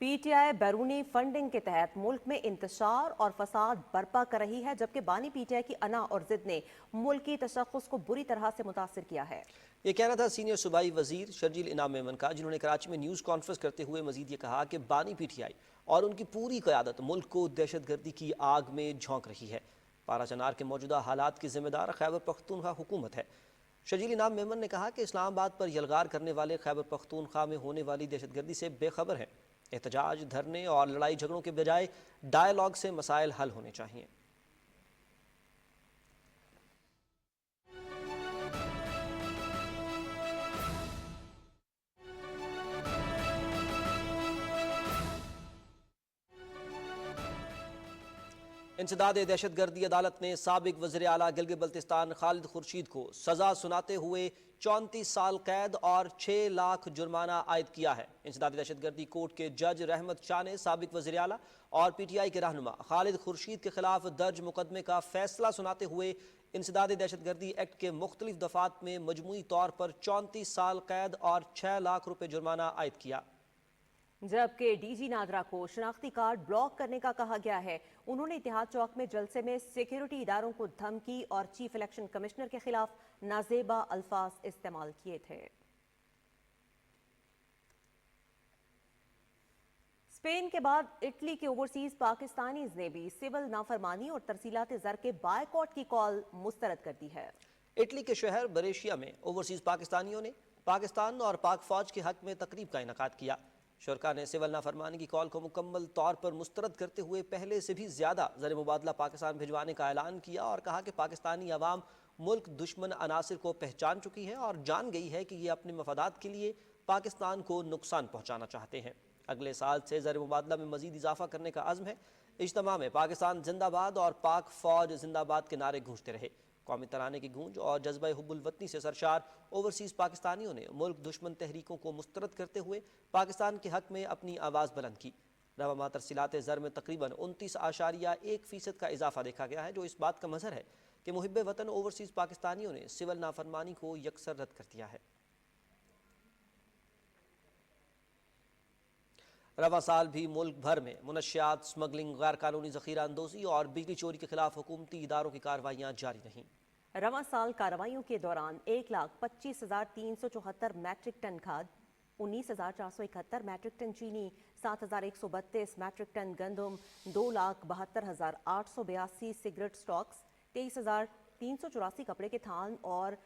PTI बैरूनी फंडिंग के तहत मुल्क में इंतशार और फसाद बर्पा कर रही है, जबकि बानी PTI की अना और जिद ने मुल्क की तशख्खुस को बुरी तरह से मुतासिर किया है। ये कहना था सीनियर सूबाई वजीर शर्जील इनाम मेमन का, जिन्होंने कराची में न्यूज़ कॉन्फ्रेंस करते हुए मजीद ये कहा कि बानी PTI और उनकी पूरी क़यादत मुल्क को दहशतगर्दी की आग में झोंक रही है। पारा चनार के मौजूदा हालात की जिम्मेदार खैबर पख्तूनख्वा हुकूमत है। शर्जील इनाम मेमन ने कहा कि इस्लामाबाद पर यलगार करने वाले खैबर पख्तूनख्वा में होने वाली दहशतगर्दी से बेखबर हैं। एहतजाज, धरने और लड़ाई झगड़ों के बजाय डायलॉग से मसाइल हल होने चाहिए। इंसदाद दहशतगर्दी अदालत ने साबिक वज़ीर आला गिलगित बल्तिस्तान खालिद खुर्शीद को सजा सुनाते हुए 34 साल कैद और 6 लाख जुर्माना आयद किया है। इंसदाद दहशतगर्दी कोर्ट के जज रहमत शाह ने साबिक वज़ीर आला और PTI के रहनुमा खालिद खुर्शीद के खिलाफ दर्ज मुकदमे का फैसला सुनाते हुए इंसदाद दहशतगर्दी एक्ट के मुख्तलिफ दफात में मजमूई तौर पर 34 साल कैद और 6 लाख रुपए जुर्माना आयद किया। जबकि DG नादरा को शनाख्ती कार्ड ब्लॉक करने का कहा गया है। उन्होंने इतिहाद चौक में जलसे में सिक्योरिटी इदारों को धमकी और चीफ इलेक्शन कमिश्नर के खिलाफ नाजेबा अल्फाज इस्तेमाल किए थे। स्पेन के बाद इटली के ओवरसीज पाकिस्तानीज ने भी सिविल नाफरमानी और तरसीलात ज़र के बायकॉट की कॉल मुस्तरद कर दी है। इटली के शहर बरेशिया में ओवरसीज पाकिस्तानियों ने पाकिस्तान और पाक फौज के हक में तकरीब का इनेकाद किया। शुरका ने सिविल नाफरमानी की कॉल को मुकम्मल तौर पर मुस्तरद करते हुए पहले से भी ज़्यादा ज़र मुबादला पाकिस्तान भिजवाने का ऐलान किया और कहा कि पाकिस्तानी अवाम मुल्क दुश्मन अनासिर को पहचान चुकी है और जान गई है कि ये अपने मफादात के लिए पाकिस्तान को नुकसान पहुँचाना चाहते हैं। अगले साल से ज़र मुबादला में मज़ीद इजाफा करने का अज़्म है। इज्तिमा में पाकिस्तान जिंदाबाद और पाक फौज जिंदाबाद के नारे गूंजते रहे। कौमी तराने की गूंज और जज्बा हुब्बुल वतनी से सरशार ओवरसीज़ पाकिस्तानियों ने मुल्क दुश्मन तहरीकों को मुस्तरद करते हुए पाकिस्तान के हक में अपनी आवाज़ बुलंद की। रवा माह तरसीलात ज़र में तकरीबन 29.1% का इजाफा देखा गया है, जो इस बात का मज़हर है कि मुहिब्बे वतन ओवरसीज़ पाकिस्तानियों ने सिविल नाफरमानी को यकसर रद्द कर दिया है। रवा साल भी मुल्क भर में मुनशियात, स्मगलिंग, गैर कानूनी ज़ख़ीरा अंदोज़ी और बिजली चोरी के खिलाफ हुकूमती इदारों की कार्रवाइयाँ जारी रहीं। रवां साल कार्रवाइयों के दौरान 1,25,374 मैट्रिक टन खाद, 19,471 मैट्रिक टन चीनी, 7,132 मैट्रिक टन गंदम, 2,72,882 सिगरेट स्टॉक्स, 23,384 कपड़े के थान और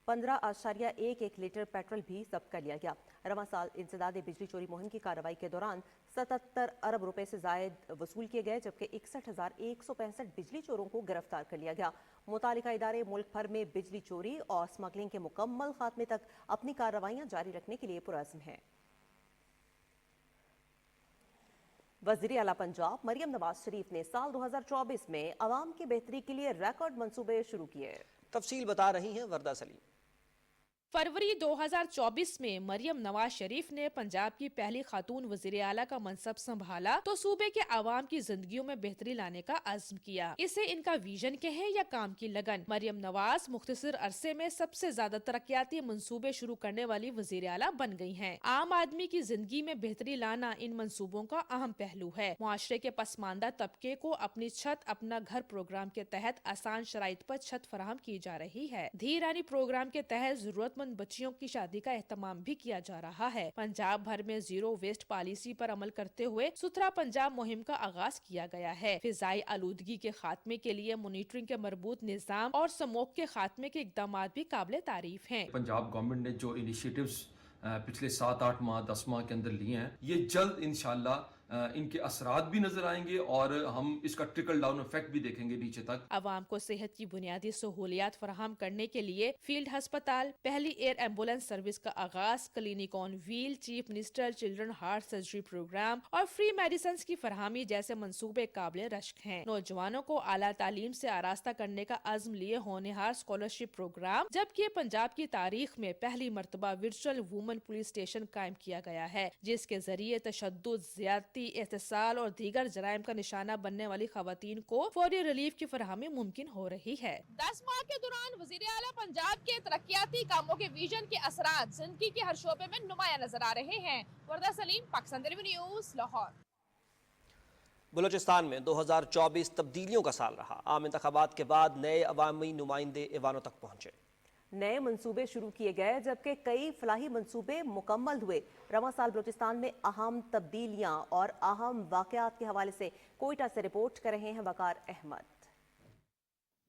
15.11 लीटर पेट्रोल भी जब्त कर लिया गया। रवां साल इंसदाद बिजली चोरी मुहिम की कार्रवाई के दौरान 77 अरब रुपए से जायद वसूल किए गए, जबकि 61,165 बिजली चोरों को गिरफ्तार कर लिया गया। मुतालिका इदारे मुल्क भर में बिजली चोरी और स्मगलिंग के मुकम्मल खात्मे तक अपनी कार्रवाइयां जारी रखने के लिए पुरअज़्म हैं। वज़ीर आला पंजाब मरियम नवाज शरीफ ने साल 2024 में आवाम की बेहतरी के लिए रिकॉर्ड मंसूबे शुरू किए। तफसील बता रही हैं वर्दा सलीम। फरवरी 2024 में मरियम नवाज शरीफ ने पंजाब की पहली खातून वज़ीर आला का मनसब संभाला तो सूबे के आवाम की जिंदगियों में बेहतरी लाने का अज़्म किया। इसे इनका विजन कहें या काम की लगन, मरियम नवाज मुख्तसर अरसे में सबसे ज्यादा तरक्याती मंसूबे शुरू करने वाली वज़ीर आला बन गई हैं। आम आदमी की जिंदगी में बेहतरी लाना इन मंसूबों का अहम पहलू है। मुआशरे के पसमानदा तबके को अपनी छत अपना घर प्रोग्राम के तहत आसान शराइत पर छत फराहम की जा रही है। धी रानी प्रोग्राम के तहत जरूरतमंद बच्चियों की शादी का एहतमाम भी किया जा रहा है। पंजाब भर में जीरो वेस्ट पॉलिसी पर अमल करते हुए सुथरा पंजाब मुहिम का आगाज किया गया है। फिजाई आलूदगी के खात्मे के लिए मॉनिटरिंग के मरबूत निजाम और स्मोक के खात्मे के इकदाम भी काबिल तारीफ हैं। पंजाब गवर्नमेंट ने जो इनिशिएटिव्स पिछले 7-8 माह 10 माह के अंदर लिए हैं, ये जल्द इंशाल्लाह इनके असरात भी नजर आएंगे और हम इसका ट्रिकल डाउन इफेक्ट भी देखेंगे नीचे तक। आवाम को सेहत की बुनियादी सहूलियात फराहम करने के लिए फील्ड अस्पताल, पहली एयर एम्बुलेंस सर्विस का आगाज, clinic on wheel, chief minister children heart surgery program और फ्री मेडिसिन की फरहमी जैसे मंसूबे काबिल रश्क हैं। नौजवानों को आला तालीम से आरास्ता करने का अज़्म लिए होनहार स्कॉलरशिप प्रोग्राम, जबकि पंजाब की तारीख में पहली मरतबा वर्चुअल वुमन पुलिस स्टेशन कायम किया गया है, जिसके जरिए तशद्दुद, ज्यादती, एहतसाल और दीगर जराइम का निशाना बनने वाली खवातीन को फौरी रिलीफ की फरहमी मुमकिन हो रही है। 10 माह के दौरान वज़ीर आला पंजाब के तरक्याती कामों के विजन के असरात जिंदगी के हर शोबे में नुमाया नजर आ रहे हैं। वर्दा सलीम, पाकिस्तान टेलीविजन न्यूज़, लाहौर। बलूचिस्तान में 2024 तब्दीलियों का साल रहा। आम इंतखाबात के बाद नए अवामी नुमाइंदे ईवानों तक पहुंचे। नए मंसूबे शुरू किए गए, जबकि कई फलाही मंसूबे मुकम्मल हुए। रवां साल बलूचिस्तान में अहम तब्दीलियां और अहम वाक़यात के हवाले से कोयटा से रिपोर्ट कर रहे हैं वकार अहमद।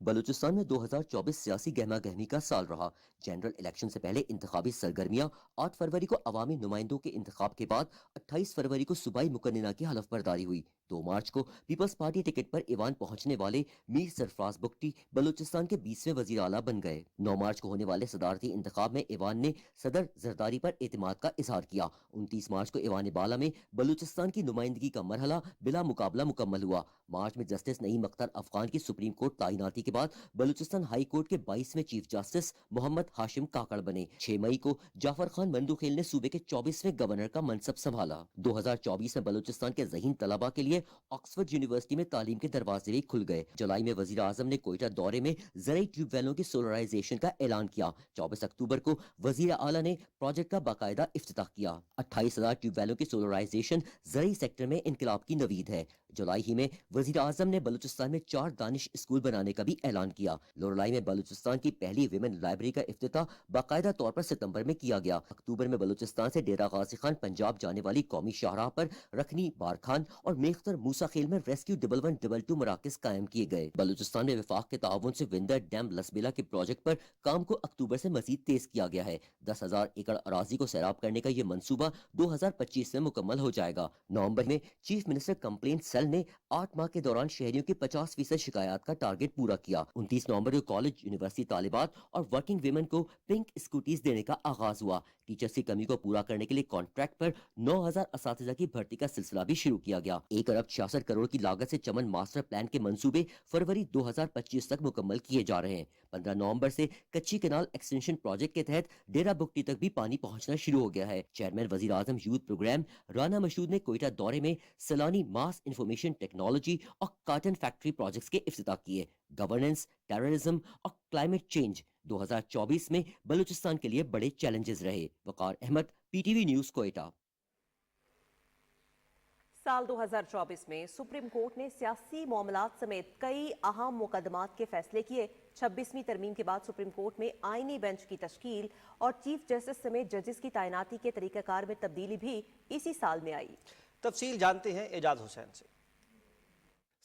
बलूचिस्तान में 2024 सियासी गहमा गहमी का साल रहा। जनरल इलेक्शन से पहले इंतखाबी सरगर्मियां 8 फरवरी को अवामी नुमाइंदों के इंतखाब के बाद 28 फरवरी को सूबाई मुकन्निना की हलफ बर्दारी हुई। 2 मार्च को पीपल्स पार्टी टिकट पर ईवान पहुंचने वाले मीर सरफराज बुगटी बलूचिस्तान के 20वें वजीर आला बन गए। 9 मार्च को होने वाले सदारती इंतखाब में ईवान ने सदर जरदारी पर एतमाद का इजहार किया। 29 मार्च को ईवान बाला में बलूचिस्तान की नुमाइंदगी का मरहला बिला मुकाबला मुकम्मल हुआ। मार्च में जस्टिस नईम अख्तर अफगान की सुप्रीम कोर्ट तैनाती के बाद बलूचिस्तान हाई कोर्ट के 22वें चीफ जस्टिस मोहम्मद हाशिम काकड़ बने। 6 मई को जाफर खान मंदुखेल ने सूबे के 24वें गवर्नर का मनसब संभाला। 2024 में बलूचिस्तान के ज़हीन तलबा के लिए ऑक्सफोर्ड यूनिवर्सिटी में तालीम के दरवाजे भी खुल गए। जुलाई में वजीर आजम ने कोयटा दौरे में ज़रई ट्यूबवेलों की सोलराइजेशन का ऐलान किया। 24 अक्टूबर को वजीर आला ने प्रोजेक्ट का बाकायदा इफ्तिताह किया। 28,000 ट्यूबवेलों की सोलराइजेशन ज़रई सेक्टर में इनकलाब की नवीद है। जुलाई ही में वजीर आजम ने बलूचिस्तान में 4 दानिश स्कूल बनाने का भी ऐलान किया। लोरलाई में बलूचिस्तान की पहली विमेन लाइब्रेरी का इफ्तिताह बाकायदा तौर पर सितंबर में किया गया। अक्टूबर में बलूचिस्तान से डेरा गाजी खान पंजाब जाने वाली कौमी शाहराह पर रखनी, बारखान और मेख्तर मूसा खेल में रेस्क्यू 11-12 मराकज कायम किए गए। बलूचिस्तान में विफाक के ताउन से विंदर डैम लसबेला के प्रोजेक्ट पर काम को अक्टूबर से मजीद तेज किया गया है। 10,000 एकड़ अराजी को सैराब करने का ये मंसूबा 2025 में मुकम्मल हो जाएगा। नवंबर में चीफ मिनिस्टर कंप्लेंट सेल ने 8 माह के दौरान शहरियों की 50% शिकायत का टारगेट पूरा किया। 29 नवंबर को कॉलेज, यूनिवर्सिटी तालिबात और वर्किंग विमेन को पिंक स्कूटीज देने का आगाज हुआ। टीचर्स की कमी को पूरा करने के लिए कॉन्ट्रैक्ट पर 9,000 असातिज़ा की भर्ती का सिलसिला भी शुरू किया गया। 1 अरब 66 करोड़ की लागत से चमन मास्टर प्लान के मंसूबे फरवरी 2025 तक मुकम्मल किए जा रहे हैं। 15 नवंबर से कच्ची कैनाल एक्सटेंशन प्रोजेक्ट के तहत डेरा बुगटी तक भी पानी पहुंचना शुरू हो गया है। चेयरमैन वजीर आजम यूथ प्रोग्राम राना मशहूद ने कोयटा दौरे में सलानी मास इंफॉर्मेशन टेक्नोलॉजी और कार्टन फैक्ट्री प्रोजेक्ट्स के इफ्तिताह किए। गवर्नेंस, टेररिज्म और क्लाइमेट चेंज 2024 में बलूचिस्तान के लिए बड़े चैलेंजेस रहे। वकार अहमद, PTV न्यूज़, कोयटा। साल 2024 में सुप्रीम कोर्ट ने सियासी मामलात समेत कई अहम मुकदमात के फैसले किए। 26वीं तरमीम के बाद सुप्रीम कोर्ट में आईनी बेंच की तश्कील और चीफ जस्टिस समेत जजेस की तैनाती के तरीकाकार में तब्दीली भी इसी साल में आई। तफसील जानते हैं एजाज हुसैन से।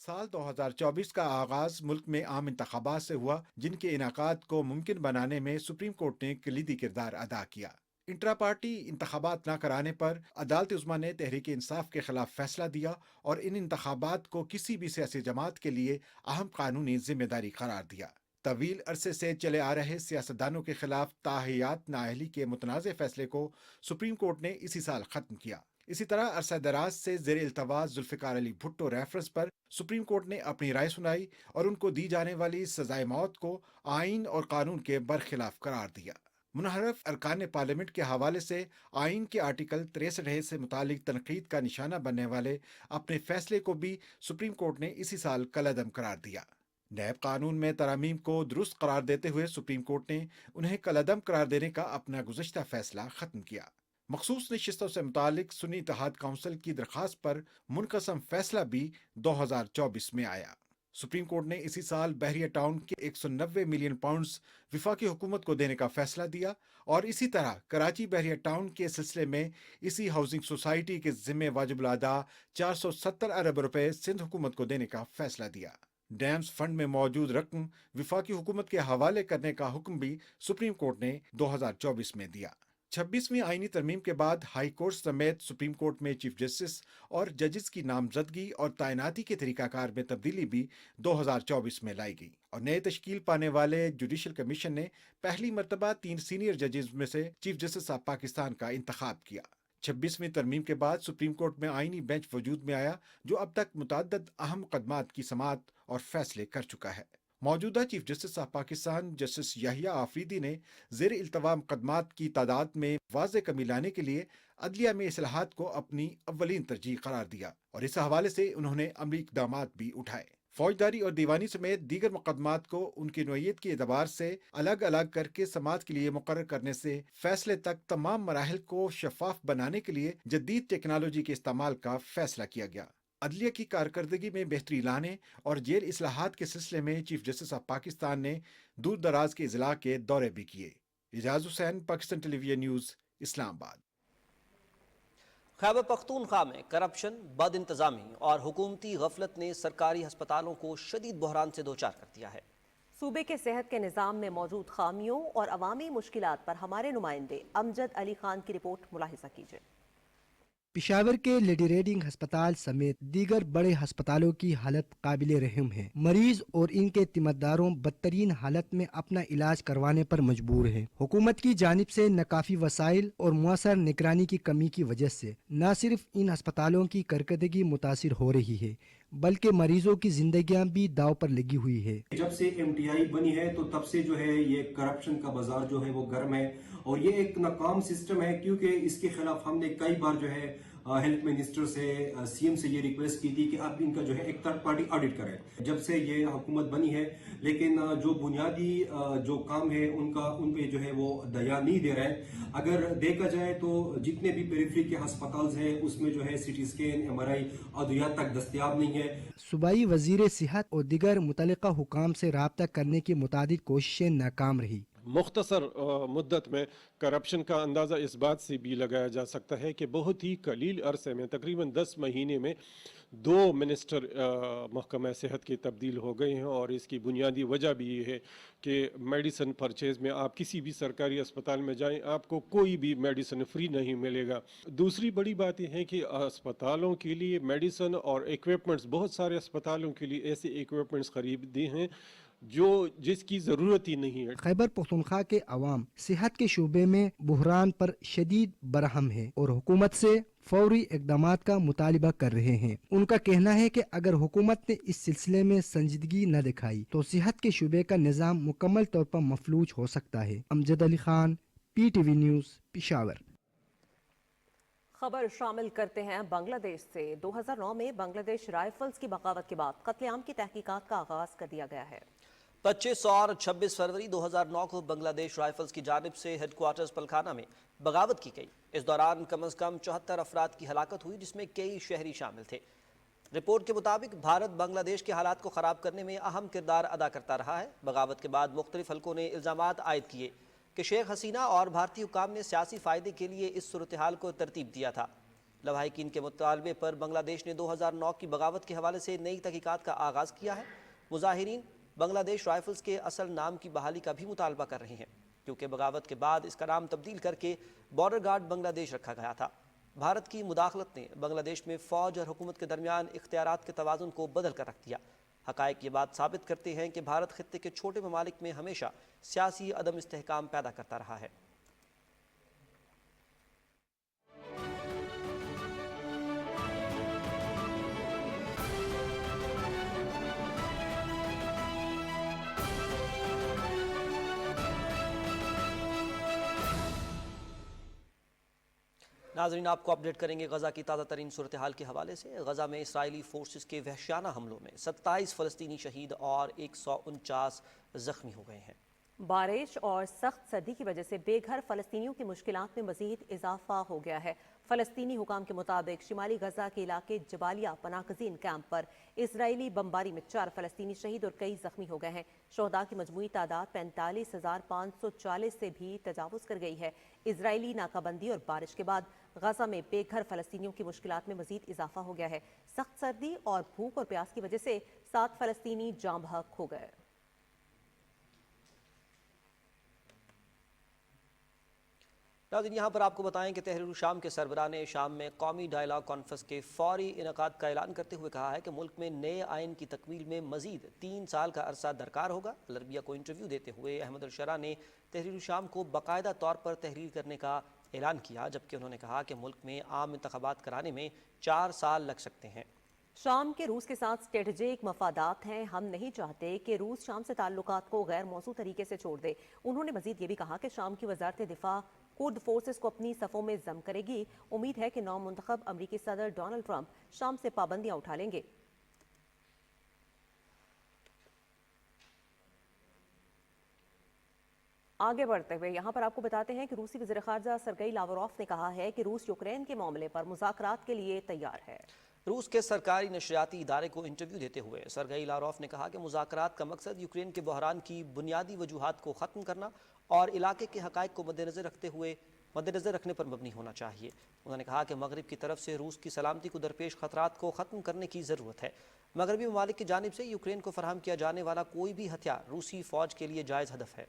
साल 2024 का आगाज मुल्क में आम इंतखाबात से हुआ, जिनके इनाकात को मुमकिन बनाने में सुप्रीम कोर्ट ने कलीदी किरदार अदा किया। इंट्रा पार्टी इंतखाबात न कराने पर अदालत उज़्मा ने तहरीक इंसाफ के खिलाफ फैसला दिया और इन इंतखाबात को किसी भी सियासी जमात के लिए अहम कानूनी जिम्मेदारी करार दिया। तवील अरसे से चले आ रहे सियासतदानों के खिलाफ ताहियात नाअहली के मुतनाज़ फैसले को सुप्रीम कोर्ट ने इसी साल खत्म किया। इसी तरह अरसा दराज से ज़ेर इल्तवा जुल्फ़िकार अली भुट्टो रेफरेंस पर सुप्रीम कोर्ट ने अपनी राय सुनाई और उनको दी जाने वाली सजाए मौत को आइन और कानून के बरखिलाफ करार दिया। मुनहरफ अरकान पार्लियामेंट के हवाले से आइन के आर्टिकल 63 से मुतालिक तनकीद का निशाना बनने वाले अपने फैसले को भी सुप्रीम कोर्ट ने इसी साल कलअदम करार दिया। नैब कानून में तरामीम को दुरुस्त करार देते हुए सुप्रीम कोर्ट ने उन्हें कलअदम करार देने का अपना गुज़श्ता फैसला खत्म किया। मखसूस नशिस्तों से मुतालिक सुन्नी इत्तेहाद काउंसिल की दरख्वास्त पर मुनक़सम फैसला भी 2024 में आया। सुप्रीम कोर्ट ने इसी साल बहरिया टाउन के 190 मिलियन पाउंड्स विफाकी हुकूमत को देने का फैसला दिया और इसी तरह कराची बहरिया टाउन के सिलसिले में इसी हाउसिंग सोसाइटी के जिम्मे वाजिबुल अदा 470 अरब रुपए सिंध हुकूमत को देने का फैसला दिया। डैम्स फंड में मौजूद रकम विफाकी हुकूमत के हवाले करने का हुक्म भी सुप्रीम कोर्ट ने 2024 में दिया। 26वीं आईनी तरमीम के बाद हाई कोर्ट समेत सुप्रीम कोर्ट में चीफ जस्टिस और जजेस की नामजदगी और तैनाती के तरीकाकार में तब्दीली भी 2024 में लाई गई और नए तश्कील पाने वाले जुडिशल कमीशन ने पहली मरतबा 3 सीनियर जजेस में से चीफ जस्टिस ऑफ पाकिस्तान का इंतखाब किया। 26वीं तरमीम के बाद सुप्रीम कोर्ट में आईनी बेंच वजूद में आया, जो अब तक मुतअद्दिद अहम मुकदमात की समाअत और फैसले कर चुका है। मौजूदा chief justice of Pakistan justice Yahya Afridi ने ज़ेर इल्तवा मुकदमात की तादाद में वाज़े कमी लाने के लिए अदलिया में इस्लाहात को अपनी अव्वलीन तरजीह करार दिया और इस हवाले से उन्होंने अमली इक़दामात भी उठाए। फौजदारी और दीवानी समेत दीगर मुकदमात को उनकी नोयत के एतबार से अलग अलग करके समाअत के लिए मुकर्रर करने से फैसले तक तमाम मराहिल को शफाफ बनाने के लिए जदीद टेक्नोलॉजी के इस्तेमाल का फैसला किया गया। अदलिया की कारकर्दगी में बेहतरी लाने और जेल इस्लाहात के सिलसिले में चीफ जस्टिस ऑफ पाकिस्तान ने दूर दराज के इजला के दौरे भी किए। Ejaz Hussain, Pakistan television news, Islamabad. खैबर पख्तूनख्वा में करप्शन, बद इंतजामी और हुकूमती गफलत ने सरकारी अस्पतालों को शदीद बहरान से दो चार कर दिया है। सूबे के सेहत के निज़ाम में मौजूद खामियों और अवामी मुश्किलात पर हमारे नुमाइंदे अमजद अली खान की रिपोर्ट मुलाहिजा कीजिए। पेशावर के लेडी रेडिंग अस्पताल समेत दीगर बड़े अस्पतालों की हालत काबिले रहम है। मरीज और इनके तिमदारों बदतरीन हालत में अपना इलाज करवाने पर मजबूर हैं। हुकूमत की जानिब से नाकाफी वसाइल और मुअस्सर निगरानी की कमी की वजह से न सिर्फ इन अस्पतालों की कारकर्दगी मुतासिर हो रही है, बल्कि मरीजों की जिंदगियां भी दाव पर लगी हुई है। जब से MTI बनी है तो तब से जो है ये करप्शन का बाजार जो है वो गर्म है और ये एक नाकाम सिस्टम है, क्योंकि इसके खिलाफ हमने कई बार जो है हेल्थ मिनिस्टर से, CM से ये रिक्वेस्ट की थी कि आप इनका जो है एक थर्ड पार्टी ऑडिट करें। जब से ये हुकूमत बनी है, लेकिन जो बुनियादी जो काम है उन पे जो है वो दया नहीं दे रहा है। अगर देखा जाए तो जितने भी पेरिफेरी के अस्पताल हैं उसमें जो है CT स्कैन, MRI अद्वियात तक दस्तयाब नहीं है। सूबाई वजीर सेहत और दिगर मुतल्लिका हुकाम से राब्ता करने की मुतादिद कोशिशें नाकाम रही। मुख्तसर मुद्दत में करप्शन का अंदाज़ा इस बात से भी लगाया जा सकता है कि बहुत ही कलील अरसे में तकरीबन 10 महीने में 2 मिनिस्टर महकमा सेहत की तब्दील हो गए हैं और इसकी बुनियादी वजह भी ये है कि मेडिसिन परचेज़ में आप किसी भी सरकारी अस्पताल में जाएं, आपको कोई भी मेडिसिन फ्री नहीं मिलेगा। दूसरी बड़ी बात यह है कि अस्पतालों के लिए मेडिसिन और इक्विपमेंट्स, बहुत सारे अस्पतालों के लिए ऐसे इक्विपमेंट्स खरीदे हैं जिसकी ज़रूरत ही नहीं है। खैबर पख्तूनख्वा के अवाम सेहत के शोबे में बुहरान पर शदीद बरहम है और हुकूमत से फौरी इक़दामात का मुतालिबा कर रहे हैं। उनका कहना है कि अगर हुकूमत ने इस सिलसिले में संजीदगी न दिखाई तो सेहत के शोबे का निज़ाम मुकम्मल तौर पर मफलूज हो सकता है। Amjad Ali Khan, PTV news, Peshawar. खबर शामिल करते हैं बांग्लादेश से। 2009 में बांग्लादेश राइफल्स की बगावत के बाद कत्लेआम की तहकीकात का आगाज कर दिया गया है। 25 और 26 फरवरी 2009 को बांग्लादेश राइफल्स की जानिब से हेडक्वार्टर्स पलखाना में बगावत की गई। इस दौरान कम से कम 74 अफराद की हलाकत हुई, जिसमें कई शहरी शामिल थे। रिपोर्ट के मुताबिक भारत बांग्लादेश के हालात को ख़राब करने में अहम किरदार अदा करता रहा है। बगावत के बाद मुख्तलिफ हलकों ने इल्ज़ामात आयद किए कि शेख हसीना और भारतीय हुकाम ने सियासी फ़ायदे के लिए इस सूरत हाल को तरतीब दिया था। लवाहिकीन के मुतालबे पर बांग्लादेश ने 2009 की बगावत के हवाले से नई तहकीकात का आगाज़ किया है। मुजाहिरीन बांग्लादेश राइफल्स के असल नाम की बहाली का भी मुतालबा कर रहे हैं, क्योंकि बगावत के बाद इसका नाम तब्दील करके बॉर्डर गार्ड बांग्लादेश रखा गया था। भारत की मुदाखलत ने बांग्लादेश में फ़ौज और हुकूमत के दरमियान इख्तियारात के तवाज़ुन को बदल कर रख दिया। हक़ाइक़ ये बात साबित करते हैं कि भारत खित्ते के छोटे ममालिक में हमेशा सियासी अदम इस्तेहकाम पैदा करता रहा है। नाज़रीन, आपको अपडेट करेंगे गज़ा की ताज़ा तरीन सूरत हाल के हवाले से। गज़ा में इसराइली फोर्सेस के वहशियाना हमलों में 27 फ़लस्तीनी शहीद और 149 ज़ख्मी हो गए हैं। बारिश और सख्त सर्दी की वजह से बेघर फ़लस्तीनियों की मुश्किलात में मज़ीद इजाफा हो गया है। फ़लस्तीनी हुकाम के मुताबिक शिमाली गज़ा के इलाके जबालिया पनाहगज़ीन कैंप पर इसराइली बमबारी में 4 फ़लस्तीनी शहीद और कई ज़ख्मी हो गए हैं। शोहदा की मजमूई तादाद 45,540 से भी तजावुज़ कर गई है। इसराइली नाकाबंदी और बारिश के बाद गज़ा में बेघर फ़लस्तीनियों की मुश्किलात में मज़ीद इजाफा हो गया है। सख्त सर्दी और भूख और प्यास की वजह से 7 फ़लस्तीनी जाँ बहक हो गए। नाज़रीन, यहाँ पर आपको बताएं कि तहरीर शाम के सरबराह ने शाम में कौमी डायलॉग कॉन्फ्रेंस के फौरी इनेकाद का ऐलान करते हुए कहा है कि मुल्क में नए आइन की तकमील में मजीद 3 साल का अरसा दरकार होगा। अलअरबिया को इंटरव्यू देते हुए अहमद अल-शरा ने तहरीर शाम को बाकायदा तौर पर तहरीर करने का ऐलान किया, जबकि उन्होंने कहा कि मुल्क में आम इंतखाबात कराने में 4 साल लग सकते हैं। शाम के रूस के साथ स्ट्रेटेजिक मफादात हैं। हम नहीं चाहते कि रूस शाम से ताल्लुकात को गैर मौसू तरीके से छोड़ दे। उन्होंने मजीद ये भी कहा कि शाम की वजारत दिफा कुर्द फोर्सेस को अपनी सफ़ों में जम करेगी। उम्मीद है कि नौ मुंतखब अमरीकी सदर डोनाल्ड ट्रंप शाम से पाबंदियां उठा लेंगे। आगे बढ़ते हुए यहाँ पर आपको बताते हैं कि रूसी वज़ीर ख़ारजा सरगई लावरोफ ने कहा है कि रूस यूक्रेन के मामले पर मुज़ाकरात के लिए तैयार है। रूस के सरकारी नशरियाती इदारे को इंटरव्यू देते हुए सरगई लावरोफ ने कहा कि मुज़ाकरात का मकसद यूक्रेन के बहरान की बुनियादी वजूहात को ख़त्म करना और इलाके के हक़ाइक़ को मद्देनज़र रखने पर मबनी होना चाहिए। उन्होंने कहा कि मगरब की तरफ से रूस की सलामती को दरपेश ख़तरात को ख़त्म करने की ज़रूरत है। मगरबी ममालिक की जानिब से यूक्रेन को फराहम किया जाने वाला कोई भी हथियार रूसी फ़ौज के लिए जायज़ हदफ है।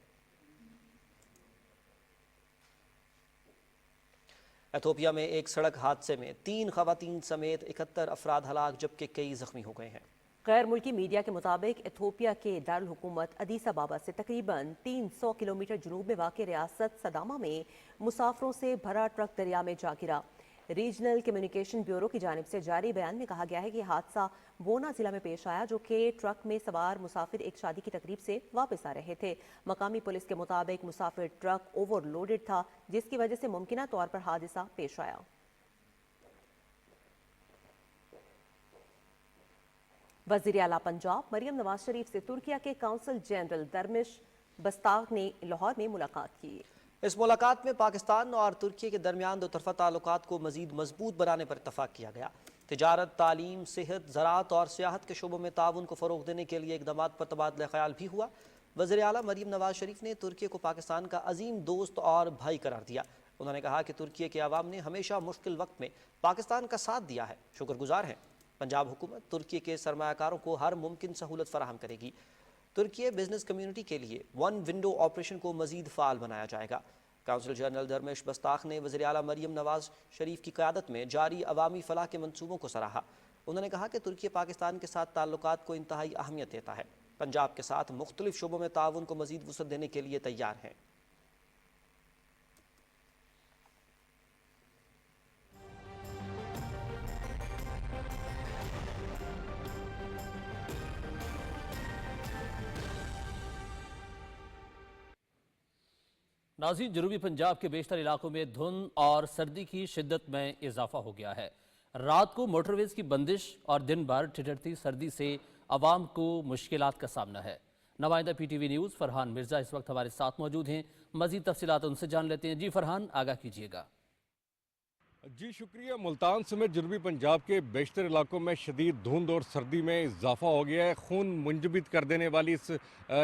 एथोपिया में एक सड़क हादसे में 3 ख़वातीन समेत 71 अफराद हलाक, जबकि कई ज़ख्मी हो गए हैं। गैर मुल्की मीडिया के मुताबिक एथोपिया के दारुल हुकूमत अदीस अबाबा से तकरीबन 300 किलोमीटर जुनूब में वाक़ रियासत सदामा में मुसाफरों से भरा ट्रक दरिया में जा गिरा। रीजनल कम्युनिकेशन ब्यूरो की जानिब से जारी बयान में कहा गया है कि हादसा बोना जिला में पेश आया, जो कि ट्रक में सवार मुसाफिर एक शादी की तकरीब से वापस आ रहे थे। मकामी पुलिस के मुताबिक मुसाफिर ट्रक ओवरलोडेड था, जिसकी वजह से मुमकिना तौर पर हादसा पेश आया। वज़ीर आला पंजाब मरियम नवाज शरीफ से तुर्किया के काउंसल जनरल दरमिश बस्ताग ने लाहौर में मुलाकात की। इस मुलाकात में पाकिस्तान और तुर्की के दरमियान दोतरफा ताल्लुकात को मजीद मजबूत बनाने पर इत्तफाक किया गया। तिजारत, तालीम, सेहत, ज़राअत और सियाहत के शोबों में ताउन को फ़रोग़ देने के लिए इक़दामात पर तबादला ख्याल भी हुआ। वज़ीर आला मरियम नवाज शरीफ ने तुर्की को पाकिस्तान का अजीम दोस्त और भाई करार दिया। उन्होंने कहा कि तुर्की के अवाम ने हमेशा मुश्किल वक्त में पाकिस्तान का साथ दिया है, शुक्रगुजार हैं। पंजाब हुकूमत तुर्की के सरमायाकारों को हर मुमकिन सहूलत फराहम करेगी। तुर्की बिजनेस कम्यूनिटी के लिए 1 विंडो ऑपरेशन को मजीद फ़ाल बनाया जाएगा। काउंसिल जनरल दरमिश बस्ताख ने वज़ीर आला मरियम नवाज शरीफ की क़यादत में जारी अवामी फ़लाह के मंसूबों को सराहा। उन्होंने कहा कि तुर्की पाकिस्तान के साथ ताल्लुकात को इंतहाई अहमियत देता है। पंजाब के साथ मुख्तलिफ शोबों में ताउन को मजीद वुसअत देने के लिए तैयार है। नाज़रीन, जनूबी पंजाब के बेशतर इलाकों में धुंध और सर्दी की शिद्दत में इजाफा हो गया है। रात को मोटरवेज की बंदिश और दिन भर ठिठुरती सर्दी से आवाम को मुश्किलात का सामना है। नुमाइंदा PTV न्यूज़ फरहान मिर्जा इस वक्त हमारे साथ मौजूद हैं। मजीद तफसीलात उनसे जान लेते हैं। जी फरहान, आगाह कीजिएगा। जी शुक्रिया। मुल्तान समेत जनूबी पंजाब के बेशतर इलाकों में शदीद धुंध और सर्दी में इजाफा हो गया है। खून मुंजबित कर देने वाली इस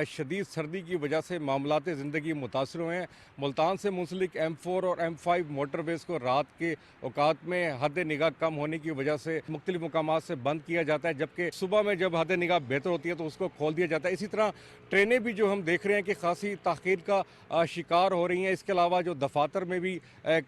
शदीद सर्दी की वजह से मामलात ज़िंदगी मुतासर हुए हैं। मुल्तान से मुंसलिक M4 और M5 मोटरवेज़ को रात के औकात में हद निगाह कम होने की वजह से मुख्तलिफ मकामात से बंद किया जाता है, जबकि सुबह में जब हद निगाह बेहतर होती है तो उसको खोल दिया जाता है। इसी तरह ट्रेनें भी जो हम देख रहे हैं कि खासी ताख़ीर का शिकार हो रही हैं। इसके अलावा जो दफातर में भी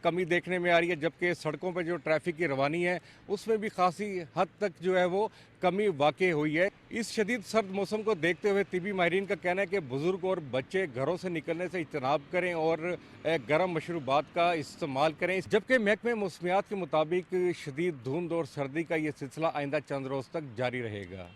कमी देखने में आ रही है, जबकि सड़कों पर जो ट्रैफिक की रवानी है उसमें भी खासी हद तक जो है वो कमी वाक़ई हुई है। इस शदीद सर्द मौसम को देखते हुए तिबी माहिरीन का कहना है कि बुजुर्ग और बच्चे घरों से निकलने से इज्तनाब करें और गर्म मशरूबात का इस्तेमाल करें, जबकि महकमे मौसमियात के मुताबिक शदीद धुंध और सर्दी का ये सिलसिला आइंदा चंद रोज़ तक जारी रहेगा।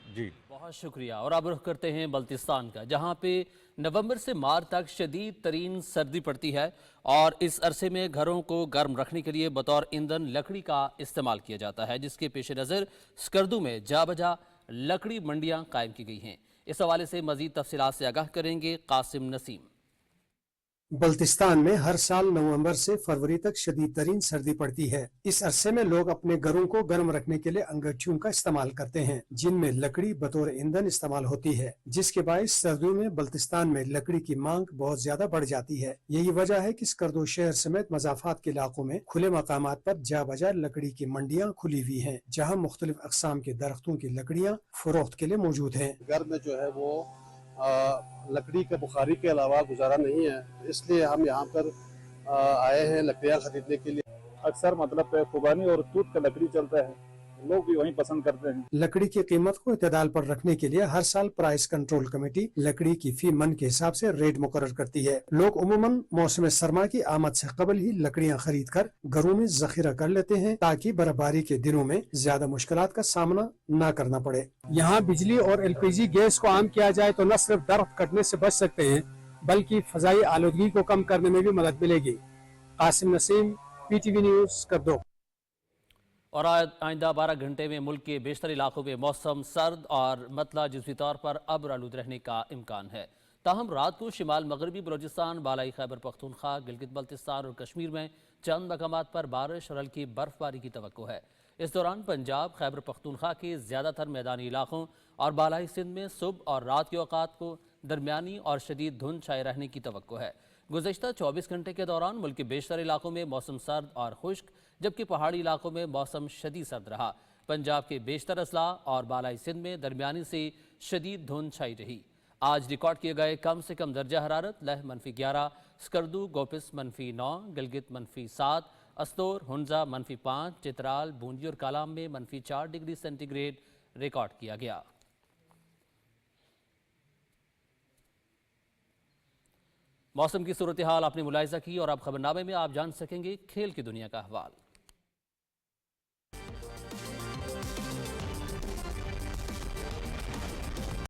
जी बहुत शुक्रिया। और अब रुख करते हैं बल्तिस्तान का, जहाँ पे नवंबर से मार्च तक शदीद तरीन सर्दी पड़ती है और इस अरसे में घरों को गर्म रखने के लिए बतौर ईंधन लकड़ी का इस्तेमाल किया जाता है, जिसके पेश नज़र स्कर्दू में जा बजा लकड़ी मंडियाँ कायम की गई हैं। इस हवाले से मज़ीद तफसीलात से आगाह करेंगे कासिम नसीम। बल्तिस्तान में हर साल नवंबर से फरवरी तक शदीद तरीन सर्दी पड़ती है। इस अरसे में लोग अपने घरों को गर्म रखने के लिए अंगीठियों का इस्तेमाल करते हैं, जिनमें लकड़ी बतौर ईंधन इस्तेमाल होती है, जिसके बायस सर्दियों में बल्तिस्तान में लकड़ी की मांग बहुत ज्यादा बढ़ जाती है। यही वजह है कि स्कर्दो शहर समेत मज़ाफात के इलाकों में खुले मकामात पर जा बजा लकड़ी की मंडियाँ खुली हुई है, जहाँ मुख्तलिफ अक़साम के दरख्तों की लकड़ियाँ फरोख्त के लिए मौजूद है। घर में जो है वो लकड़ी के बुखारी के अलावा गुजारा नहीं है, इसलिए हम यहाँ पर आए हैं लकड़ियाँ खरीदने के लिए। अक्सर मतलब खुबानी और तूत का लकड़ी चलता है, लोग भी वहीं पसंद करते हैं। लकड़ी की कीमत को इतदाल पर रखने के लिए हर साल प्राइस कंट्रोल कमेटी लकड़ी की फी मन के हिसाब से रेट मुकर्रर करती है। लोग उमूमन मौसम सरमा की आमद से कबल ही लकड़ियाँ खरीद कर घरों में जखीरा कर लेते हैं, ताकि बर्फबारी के दिनों में ज्यादा मुश्किलात का सामना न करना पड़े। यहाँ बिजली और LPG गैस को आम किया जाए तो न सिर्फ दरख्त कटने से बच सकते हैं, बल्कि फजाई आलूदगी को कम करने में भी मदद मिलेगी। कासिम नसीम, PTV न्यूज़, करदो। और आइंदा 12 घंटे में मुल्क के बेशतर इलाकों में मौसम सर्द और मतला जुज़वी तौर पर अब्र आलूद रहने का इम्कान है। ताहम रात को शिमाल मगरबी बलोचिस्तान, बालाई खैबर पख्तूनख्वा, गिलगित बल्तिस्तान और कश्मीर में चंद मकामात पर बारिश और हल्की बर्फबारी की तवक्को है। इस दौरान पंजाब, खैबर पख्तूनख्वा के ज़्यादातर मैदानी इलाकों और बालाई सिंध में सुबह और रात के औकात को दरमियानी और शदीद धुंध छाए रहने की तवक्को है। गुज़श्ता 24 घंटे के दौरान मुल्क के बेशतर इलाकों में मौसम सर्द और खुश्क, जबकि पहाड़ी इलाकों में मौसम शदीद सर्द रहा। पंजाब के बेशतर अजला और बालाई सिंध में दरमियानी से शदीद धुंध छाई रही। आज रिकॉर्ड किए गए कम से कम दर्जा हरारत लह -11, स्कर्दू गोपिस -9, गिलगित -7, अस्तोर हुंजा -5, चित्राल, बूंदी और कालाम में -4 डिग्री सेंटीग्रेड रिकॉर्ड किया गया। मौसम की सूरत हाल आपने मुलाहिजा की और अब खबरनामे में आप जान सकेंगे खेल की दुनिया का अहवाल।